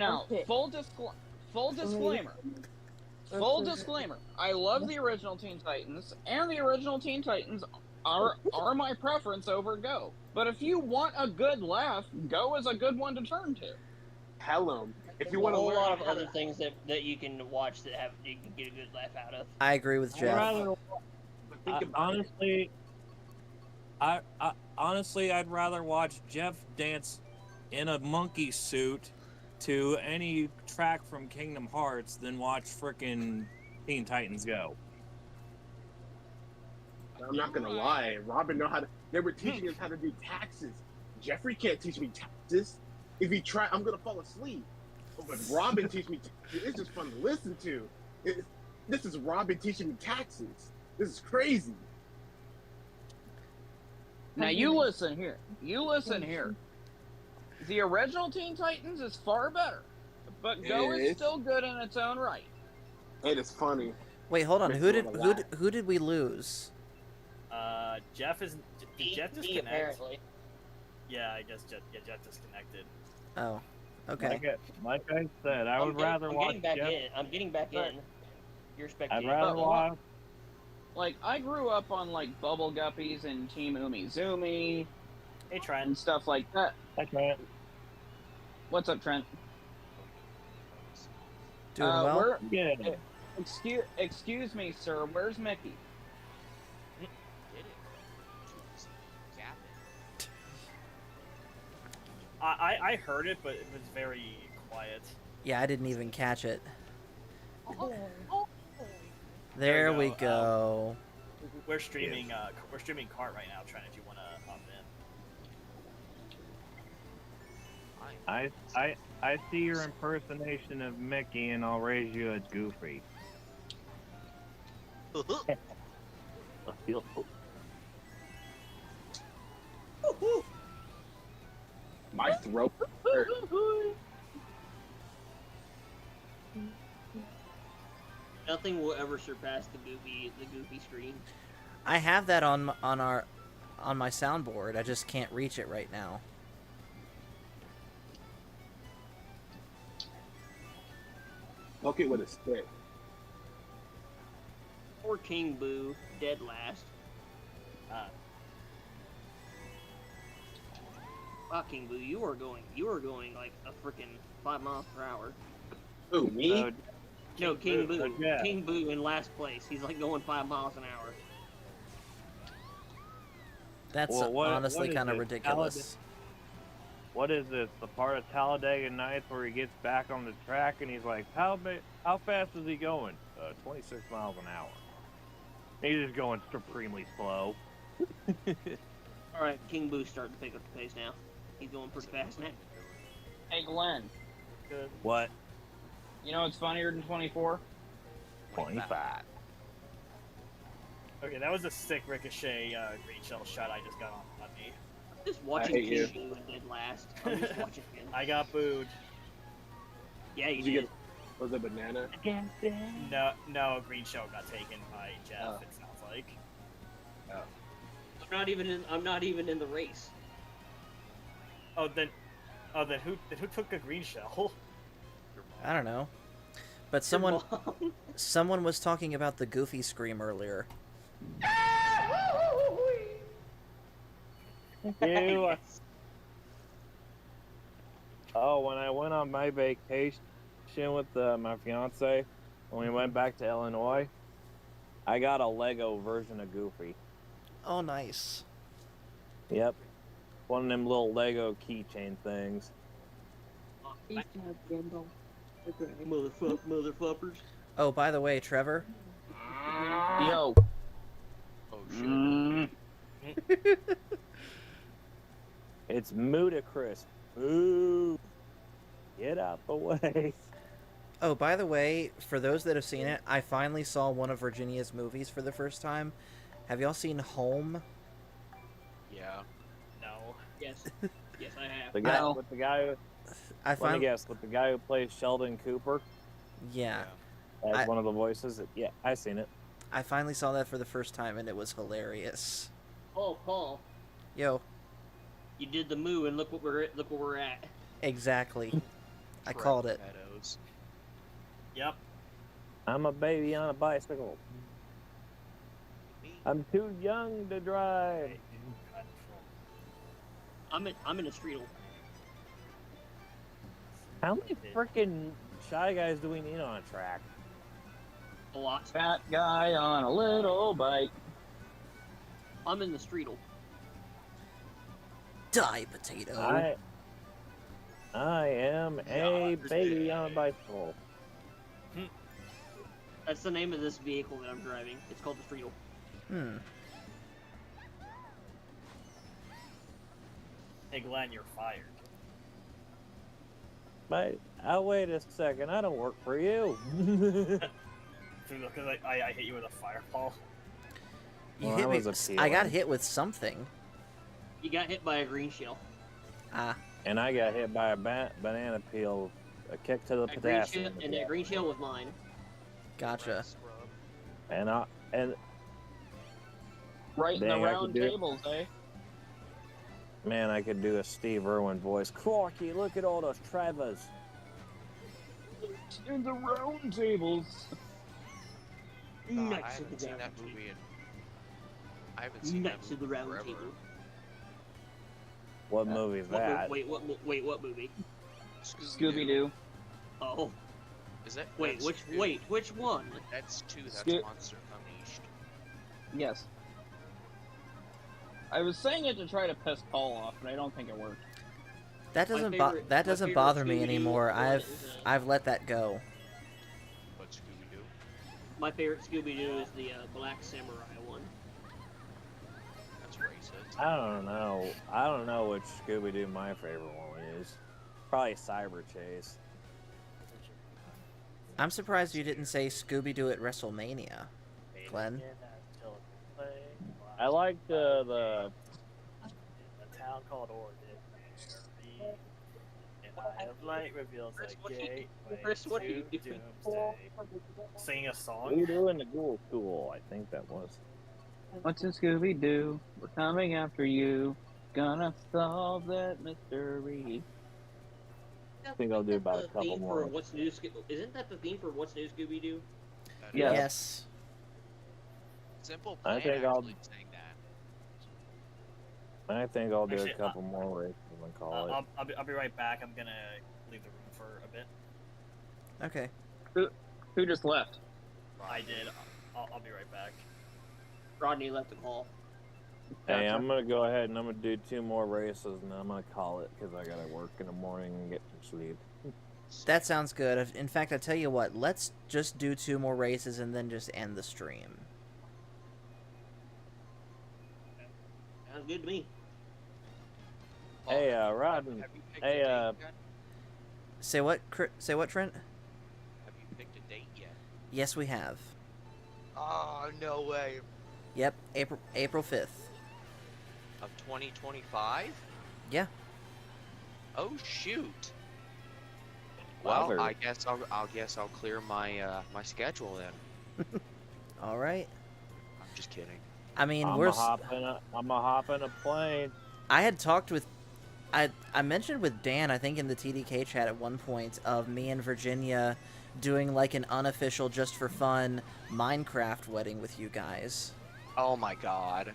Okay. full disclaimer. Full disclaimer. I love the original Teen Titans, and the original Teen Titans are my preference over Go. But if you want a good laugh, Go is a good one to turn to. Tell them. If you There's want a to whole learn lot of how other to, things that you can watch that you can get a good laugh out of. I agree with I'd Jeff. rather, but think about it. honestly, I'd rather watch Jeff dance in a monkey suit to any track from Kingdom Hearts than watch frickin' Teen Titans Go. I'm not gonna lie. Robin know how to. They were teaching us how to do taxes. Jeffrey can't teach me taxes. If he try, I'm gonna fall asleep. But Robin teach me. It's just fun to listen to. This is Robin teaching me taxes. This is crazy. Now you listen here. You listen here. The original Teen Titans is far better, but Go It is is. still good in its own right. It is funny. Wait, hold on. Makes Who me did wanna who laugh. did, who did we lose? Jeff is. Did Jeff Me, disconnect? apparently. Yeah, I guess Jeff disconnected. Oh, okay. Like I said, I would rather I'm watch getting back Jeff. in. I'm getting back Right. in. You're I'd spectating. rather watch. Like I grew up on like Bubble Guppies and Team Umizoomi Hey, Trent. and stuff like that. I can't. What's up, Trent? Doing well. Yeah. Excuse me, sir. Where's Mickey? I heard it, but it was very quiet. Yeah, I didn't even catch it. There There we we go. We're streaming. We're streaming Kart right now, Trent. If you want to hop in. I see your impersonation of Mickey, and I'll raise you as Goofy. My throat. hurt. Nothing will ever surpass the goofy screen. I have that on my soundboard. I just can't reach it right now. Okay, with a stick. Poor King Boo, dead last. Wow, King Boo, you are going like a freaking 5 miles per hour. Who, me? No, King Boo. yeah. King Boo in last place. He's like going 5 miles an hour. That's Well, what honestly is kind of it? ridiculous. What is this? The part of Talladega Nights where he gets back on the track and he's like, how fast is he going? 26 miles an hour. He's just going supremely slow. All right, King Boo's starting to pick up the pace now. He's going pretty fast now. Hey, Glenn. What? You know what's funnier than 24? 25. Okay, that was a sick ricochet green shell shot I just got on me. Just watching hate you. King Boo and dead last. I'm just watching him. I got booed. Yeah, you Did you did. get? Was it banana? No, a green shell got taken by Jeff. Oh. It sounds like. I'm not even in the race. Oh, then who took a green shell? I don't know. But Your someone was talking about the Goofy scream earlier. Ew. Oh, when I went on my vacation with my fiance, when we went back to Illinois, I got a Lego version of Goofy. Oh, nice. Yep. One of them little Lego keychain things. I used to have Gandalf the Grey. Motherfuckers. Oh, by the way, Trevor. Yo. Oh shit. Mm. It's ludicrous. Ooh. Get out the way. Oh, by the way, for those that have seen it, I finally saw one of Virginia's movies for the first time. Have y'all seen Home? Yeah. No. Yes. Yes, I have. The guy No. with the guy who, I let me finally, guess, with the guy who plays Sheldon Cooper yeah, as I- one of the voices. Yeah, I seen it. I finally saw that for the first time, and it was hilarious. Oh, Paul, Yo, you did the moo, and look what we're at. exactly. I Trail called it. Meadows. Yep. I'm a baby on a bicycle. I'm too young to drive. I'm in a street. How many freaking Shy Guys do we need on a track? A lot. Fat guy on a little bike. I'm in the street. Die, potato. I am a baby on a bicycle. That's the name of this vehicle that I'm driving. It's called the street. Hmm. Hey Glenn, you're fired. But wait a second. I don't work for you. Because I hit you with a fireball. You Well, hit that me. was I got appealing. hit with something. You got hit by a green shell. Ah, And I got hit by a banana peel. A kick to the That green shell, potassium. and that green shell was mine. gotcha. And Right in the Dang, I round could do it. tables, eh? man, I could do a Steve Irwin voice. Crikey, look at all those Trevors. In the round tables. God, Next I to haven't the seen round that table. movie in. I haven't seen Next to that the movie round forever. table. What movie is that? Wait, what movie? Scooby Doo. Oh, Is that? wait, that's two. which one? That's two. That's Sco- Monster Unleashed. Yes. I was saying it to try to piss Paul off, but I don't think it worked. That My doesn't favorite- that my doesn't favorite bother me Scooby-Doo anymore. one I've is, I've let that go. But Scooby Doo. My favorite Scooby-Doo is the Black Samurai one. That's racist. I don't know. I don't know which Scooby Doo my favorite one is. Probably Cyber Chase. I'm surprised you didn't say Scooby Doo at WrestleMania, Glenn. I like the A town called Oregon. And I have light reveals Chris, a what do you- gateway Chris, what do you to do? doomsday. Sing a song? Voodoo and the Ghoul School. I think that was. What's a Scooby Doo? We're coming after you. Gonna solve that mystery. I think I'll do about a The couple theme more. For What's New? Isn't that the theme for What's New Scooby-Doo? That Yeah. is- Yes. Simple I Plan think I'll- actually sang that. I think I'll do Actually, a couple more races and call it. I'll be right back. I'm gonna leave the room for a bit. Okay. Who just left? I did. I'll be right back. Rodney left the call. Hey, I'm gonna go ahead and I'm gonna do 2 more races and then I'm gonna call it because I gotta work in the morning and get some sleep. That sounds good. In fact, I tell you what, let's just do 2 more races and then just end the stream. Sounds good to me. Hey, Paul, Rodney. Have you picked Hey, a date yet? Say what? Say what, Trent? Have you picked a date yet? Yes, we have. Oh, no way. Yep, April 5th. Of 2025? Yeah. Oh shoot. Well, Clever. I guess I'll clear my my schedule then. All right. I'm just kidding. I mean, I'm we're. gonna hop in a plane. I had talked with. I mentioned with Dan, I think in the TDK chat at one point, of me and Virginia doing like an unofficial, just for fun, Minecraft wedding with you guys. Oh my god.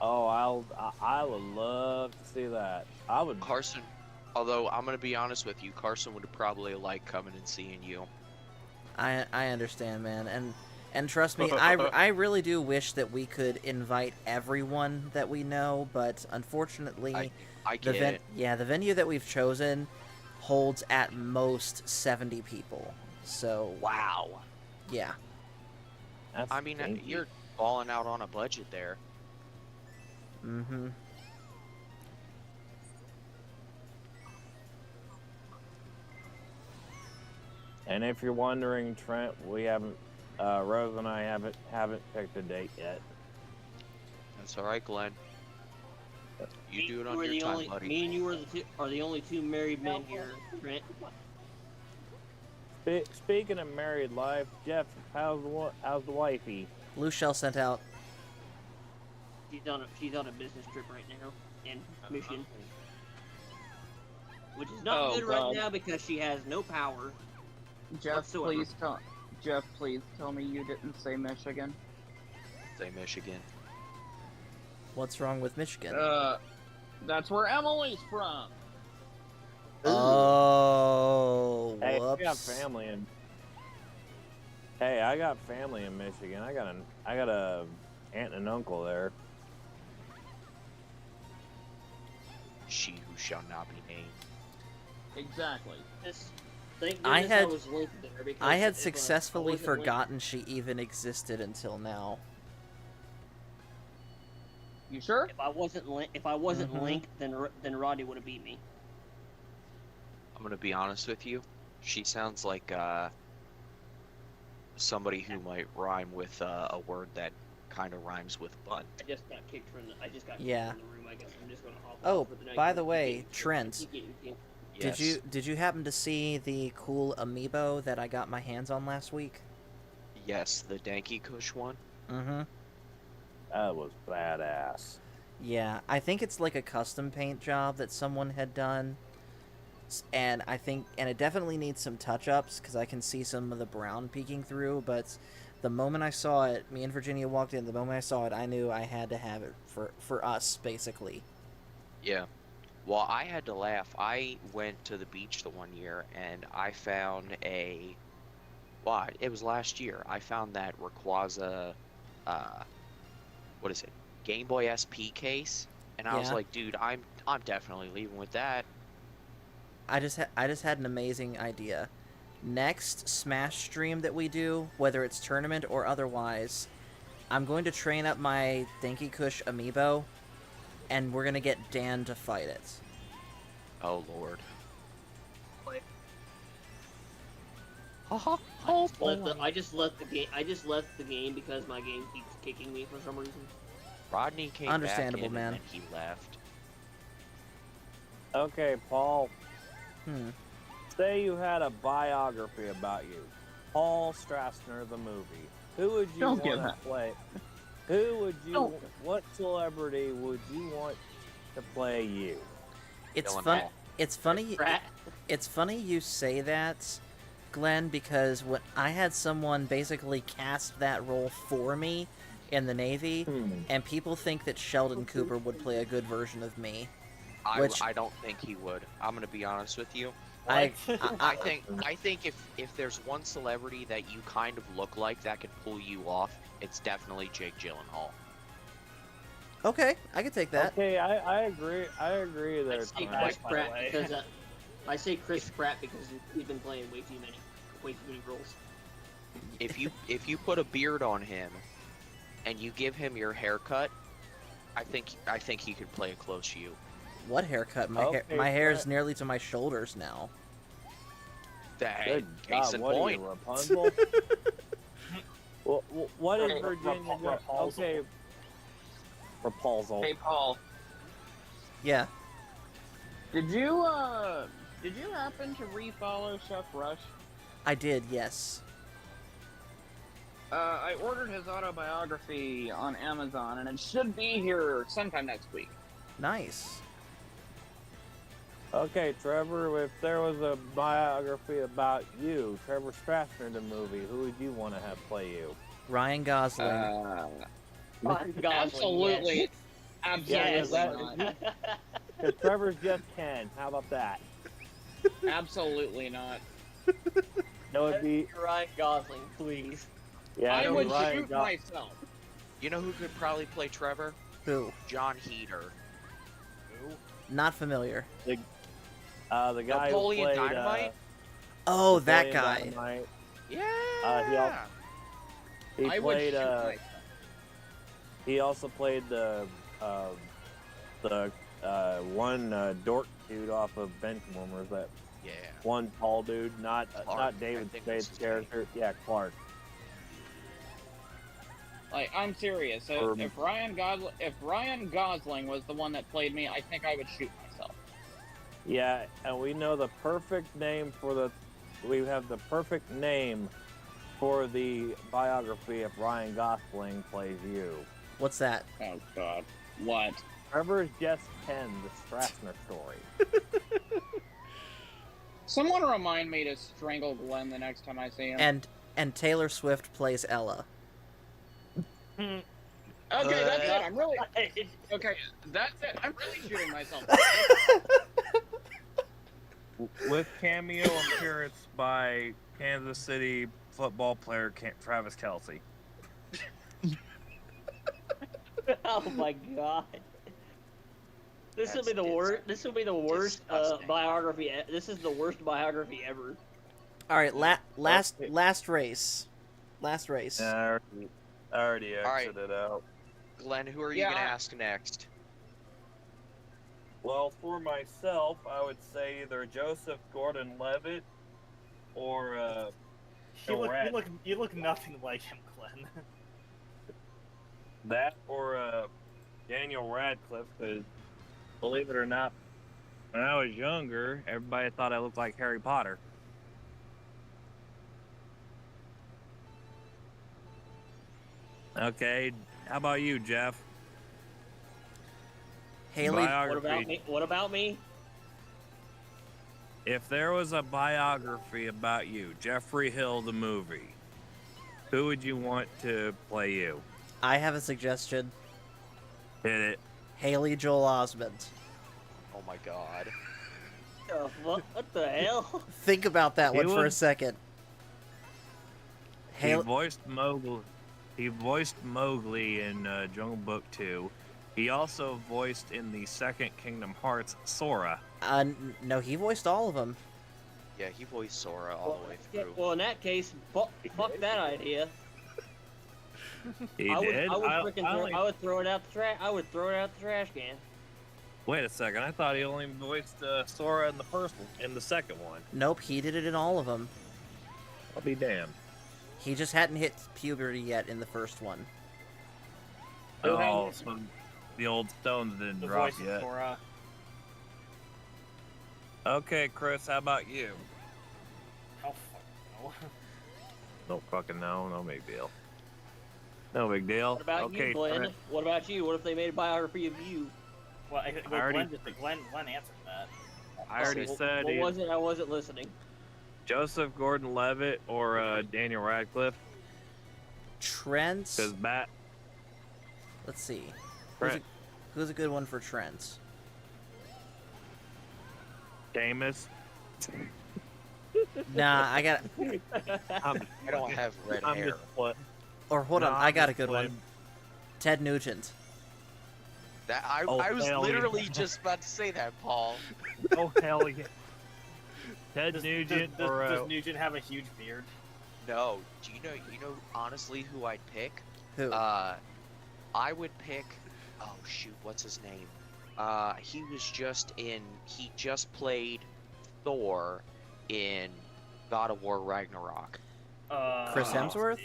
Oh, I would love to see that. I would. Carson, although I'm gonna be honest with you, Carson would probably like coming and seeing you. I understand, man, and And trust me, I really do wish that we could invite everyone that we know, but unfortunately, I get it. the venue that we've chosen holds at most 70 people. So, Wow. yeah. That's I mean, stinky. you're balling out on a budget there. Mm-hmm. And if you're wondering, Trent, we haven't, Rose and I haven't picked a date yet. That's all right, Glenn. You do it on were your the time, only, buddy. Me and you are the only two married men here, Trent. Speaking of married life, Jeff, how's the wifey? Blue Shell sent out. She's on a business trip right now in Michigan, which is not good right now because she has no power. Jeff, please tell me you didn't say Michigan. Say Michigan. What's wrong with Michigan? That's where Emily's from. Oh, Hey, whoops. I got family in. Hey, I got family in Michigan. I got a aunt and uncle there. She who shall not be named. Exactly. Thank I goodness had- I was linked there because I had if, successfully I wasn't linked- forgotten she even existed until now. You sure? If I wasn't Mhm. linked, then Roddy would have beat me. I'm gonna be honest with you. She sounds like somebody who might rhyme with a word that kind of rhymes with bunt. I just got kicked from the room. I guess I'm just gonna hop Oh, off for the night. by the way, Trent, Yes. did you happen to see the cool amiibo that I got my hands on last week? Yes, the Danky Kush one. Mm-hmm. That was badass. Yeah, I think it's like a custom paint job that someone had done. And it definitely needs some touch-ups because I can see some of the brown peeking through, but the moment I saw it, me and Virginia walked in, the moment I saw it, I knew I had to have it for us, basically. Yeah. Well, I had to laugh. I went to the beach the one year and I found it was last year. I found that Rayquaza, what is it? Game Boy SP case, and I was Yeah. like, dude, I'm definitely leaving with that. I just had an amazing idea. Next Smash stream that we do, whether it's tournament or otherwise, I'm going to train up my Danky Kush amiibo, and we're gonna get Dan to fight it. Oh lord. I just left the game because my game keeps kicking me for some reason. Rodney came Understandable, back in man. and then he left. Okay, Paul. Hmm. Say you had a biography about you. Paul Strassner, the movie. Who would you Don't want give to that. play? Who would you? Don't. What celebrity would you want to play you? It's Dylan fun. Hall. It's funny. Rat. It's funny you say that, Glenn, because when I had someone basically cast that role for me in the Navy, and people think that Sheldon Cooper would play a good version of me. Which- I don't think he would. I'm gonna be honest with you. I I think if there's one celebrity that you kind of look like that could pull you off, it's definitely Jake Gyllenhaal. okay, I could take that. Okay, I agree. I agree there. I say Trent. Chris by the Pratt way. because I say Chris Pratt because he's been playing way too many roles. If you put a beard on him, and you give him your haircut, I think he could play a close you. What haircut? My Okay, hair is Brett. nearly to my shoulders now. That Good case God, in what are point. you, Rapunzel? What is Okay, Virginia? Rapunzel. Okay, Rapunzel. Hey, Paul. Yeah. Did you happen to refollow Chef Rush? I did, yes. I ordered his autobiography on Amazon, and it should be here sometime next week. Nice. Okay, Trevor, if there was a biography about you, Trevor Strassner, the movie, who would you want to have play you? Ryan Gosling. Gosling, Absolutely. Yes. Absolutely not. 'Cause Trevor's just Ken. How about that? Absolutely not. That would be Ryan Gosling, please. Yeah, I know would Ryan shoot Gos- myself. You know who could probably play Trevor? Who? John Heater. Not familiar. the guy Napoleon who played Dynamite? Oh, that Napoleon guy. Dynamite. Yeah. He I would played. shoot myself. He also played the one dork dude off of Benchwarmers. That Yeah. one tall dude, not Clark, David I think was Spade's his character. Yeah, Clark. Like, I'm serious. If Ryan Gosling was the one that played me, I think I would shoot myself. Yeah, and we know the perfect name for the. We have the perfect name for the biography if Ryan Gosling plays you. What's that? Oh God, what? Trevor's Just 10, the Strassner story. Someone remind me to strangle Glenn the next time I see him. And Taylor Swift plays Ella. Okay, that's it. I'm really okay. That's it. I'm really shooting myself. With cameo appearance by Kansas City football player Travis Kelce. Oh my god. This will be the worst. This will be the worst disgusting. biography. This is the worst biography ever. All right, last race. Last race. Yeah, I already All right. exited out. Glenn, who are you Yeah, gonna ask next? Well, for myself, I would say either Joseph Gordon-Levitt or You look nothing like him, Glenn. that or Daniel Radcliffe. Because believe it or not, when I was younger, everybody thought I looked like Harry Potter. Okay, how about you, Jeff? Haley. What about me? What about me? If there was a biography about you, Jeffrey Hill, the movie, who would you want to play you? I have a suggestion. Hit it. Haley Joel Osment. Oh my god. What the hell? Think about that He one for a was- second. He Haley. voiced Mowgli. He voiced Mowgli in Jungle Book 2. He also voiced in the second Kingdom Hearts Sora. No, he voiced all of them. Yeah, he voiced Sora all the way through. Well, in that case, fuck that idea. He I would, did. I would throw it out the trash. I would throw it out the trash can. Wait a second. I thought he only voiced Sora in the first one, in the second one. Nope, he did it in all of them. I'll be damned. He just hadn't hit puberty yet in the first one. Oh, so the old stones didn't The drop voice of yet. Sora. Okay, Chris, how about you? Oh fuck no. No fucking no. No big deal. No big deal. What about okay, you, Glenn? Trent. What about you? What if they made a biography of you? Well, already- Glenn answered that. I already said What it. was it? I wasn't listening. Joseph Gordon-Levitt or Daniel Radcliffe. Trent. Because Let's see. Trent, Who's a good one for Trent? Damus. Nah, I got. I'm, I don't have red I'm hair. just playing. Or hold on, No, I I'm got a just good one. playing. Ted Nugent. That I Oh, was hell literally yeah. just about to say that, Paul. Oh hell yeah. Ted Does Nugent does or Nugent have a huge beard? No, do you know honestly who I'd pick? Who? I would pick. Oh shoot, what's his name? He just played Thor in God of War Ragnarok. Chris Hemsworth?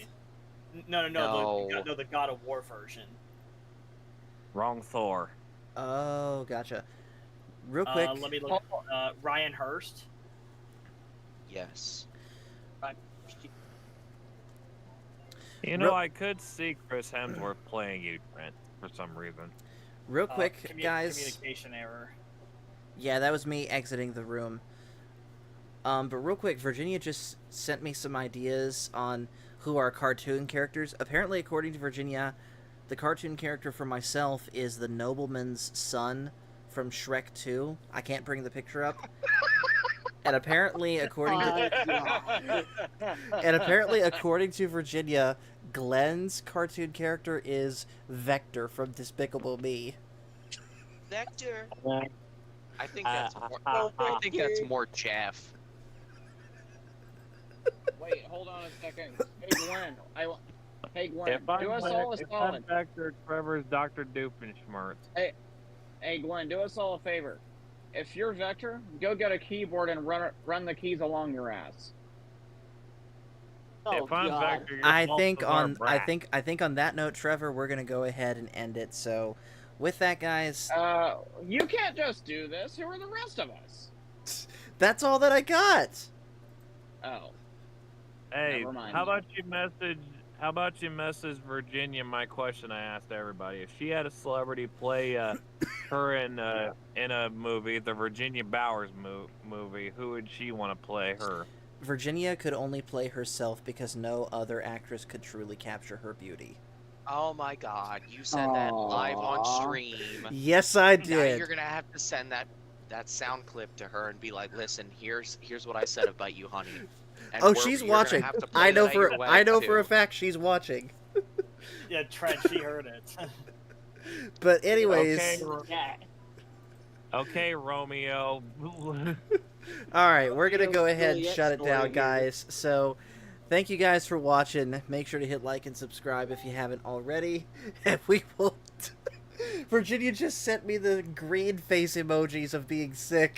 No. No. The God of War version. wrong Thor. Oh, gotcha. Real quick. Let me look. Ryan Hurst. Yes. You know, I could see Chris Hemsworth playing you, Trent, for some reason. Real quick, guys. Communication error. Yeah, that was me exiting the room. But real quick, Virginia just sent me some ideas on who are cartoon characters. Apparently, according to Virginia, the cartoon character for myself is the nobleman's son from Shrek 2. I can't bring the picture up. And apparently, according to Virginia, Glenn's cartoon character is Vector from Despicable Me. Vector. I think that's more. I think that's more Jeff. Wait, hold on a second. Hey Glenn, hey Glenn, If I'm do us all a if I'm solid. Vector, Trevor's Dr. Doofenshmirtz. Hey Glenn, do us all a favor. If you're Vector, go get a keyboard and run the keys along your ass. Oh, If I'm God. Vector, you're I think Balthazar on Brat. I think on that note, Trevor, we're gonna go ahead and end it. So, with that, guys, You can't just do this. Who are the rest of us? that's all that I got. Oh. Hey, Never mind. how about you message Virginia my question I asked everybody? If she had a celebrity play her in a movie, the Virginia Bowers movie, who would she want to play her? Virginia could only play herself because no other actress could truly capture her beauty. Oh my God! You said that live on Aw. stream. Yes, I Now did. you're gonna have to send that sound clip to her and be like, "Listen, here's what I said about you, honey." And Oh, she's you're gonna watching. have to play I know that at your for wedding, a too. fact she's watching. Yeah, Trent, she heard it. But anyways, Okay, Yeah. okay, Romeo. all right, we're gonna Romeo's go ahead and Juliet shut it story down, here. guys. So, thank you guys for watching. Make sure to hit like and subscribe if you haven't already. And we will. Virginia just sent me the green face emojis of being sick.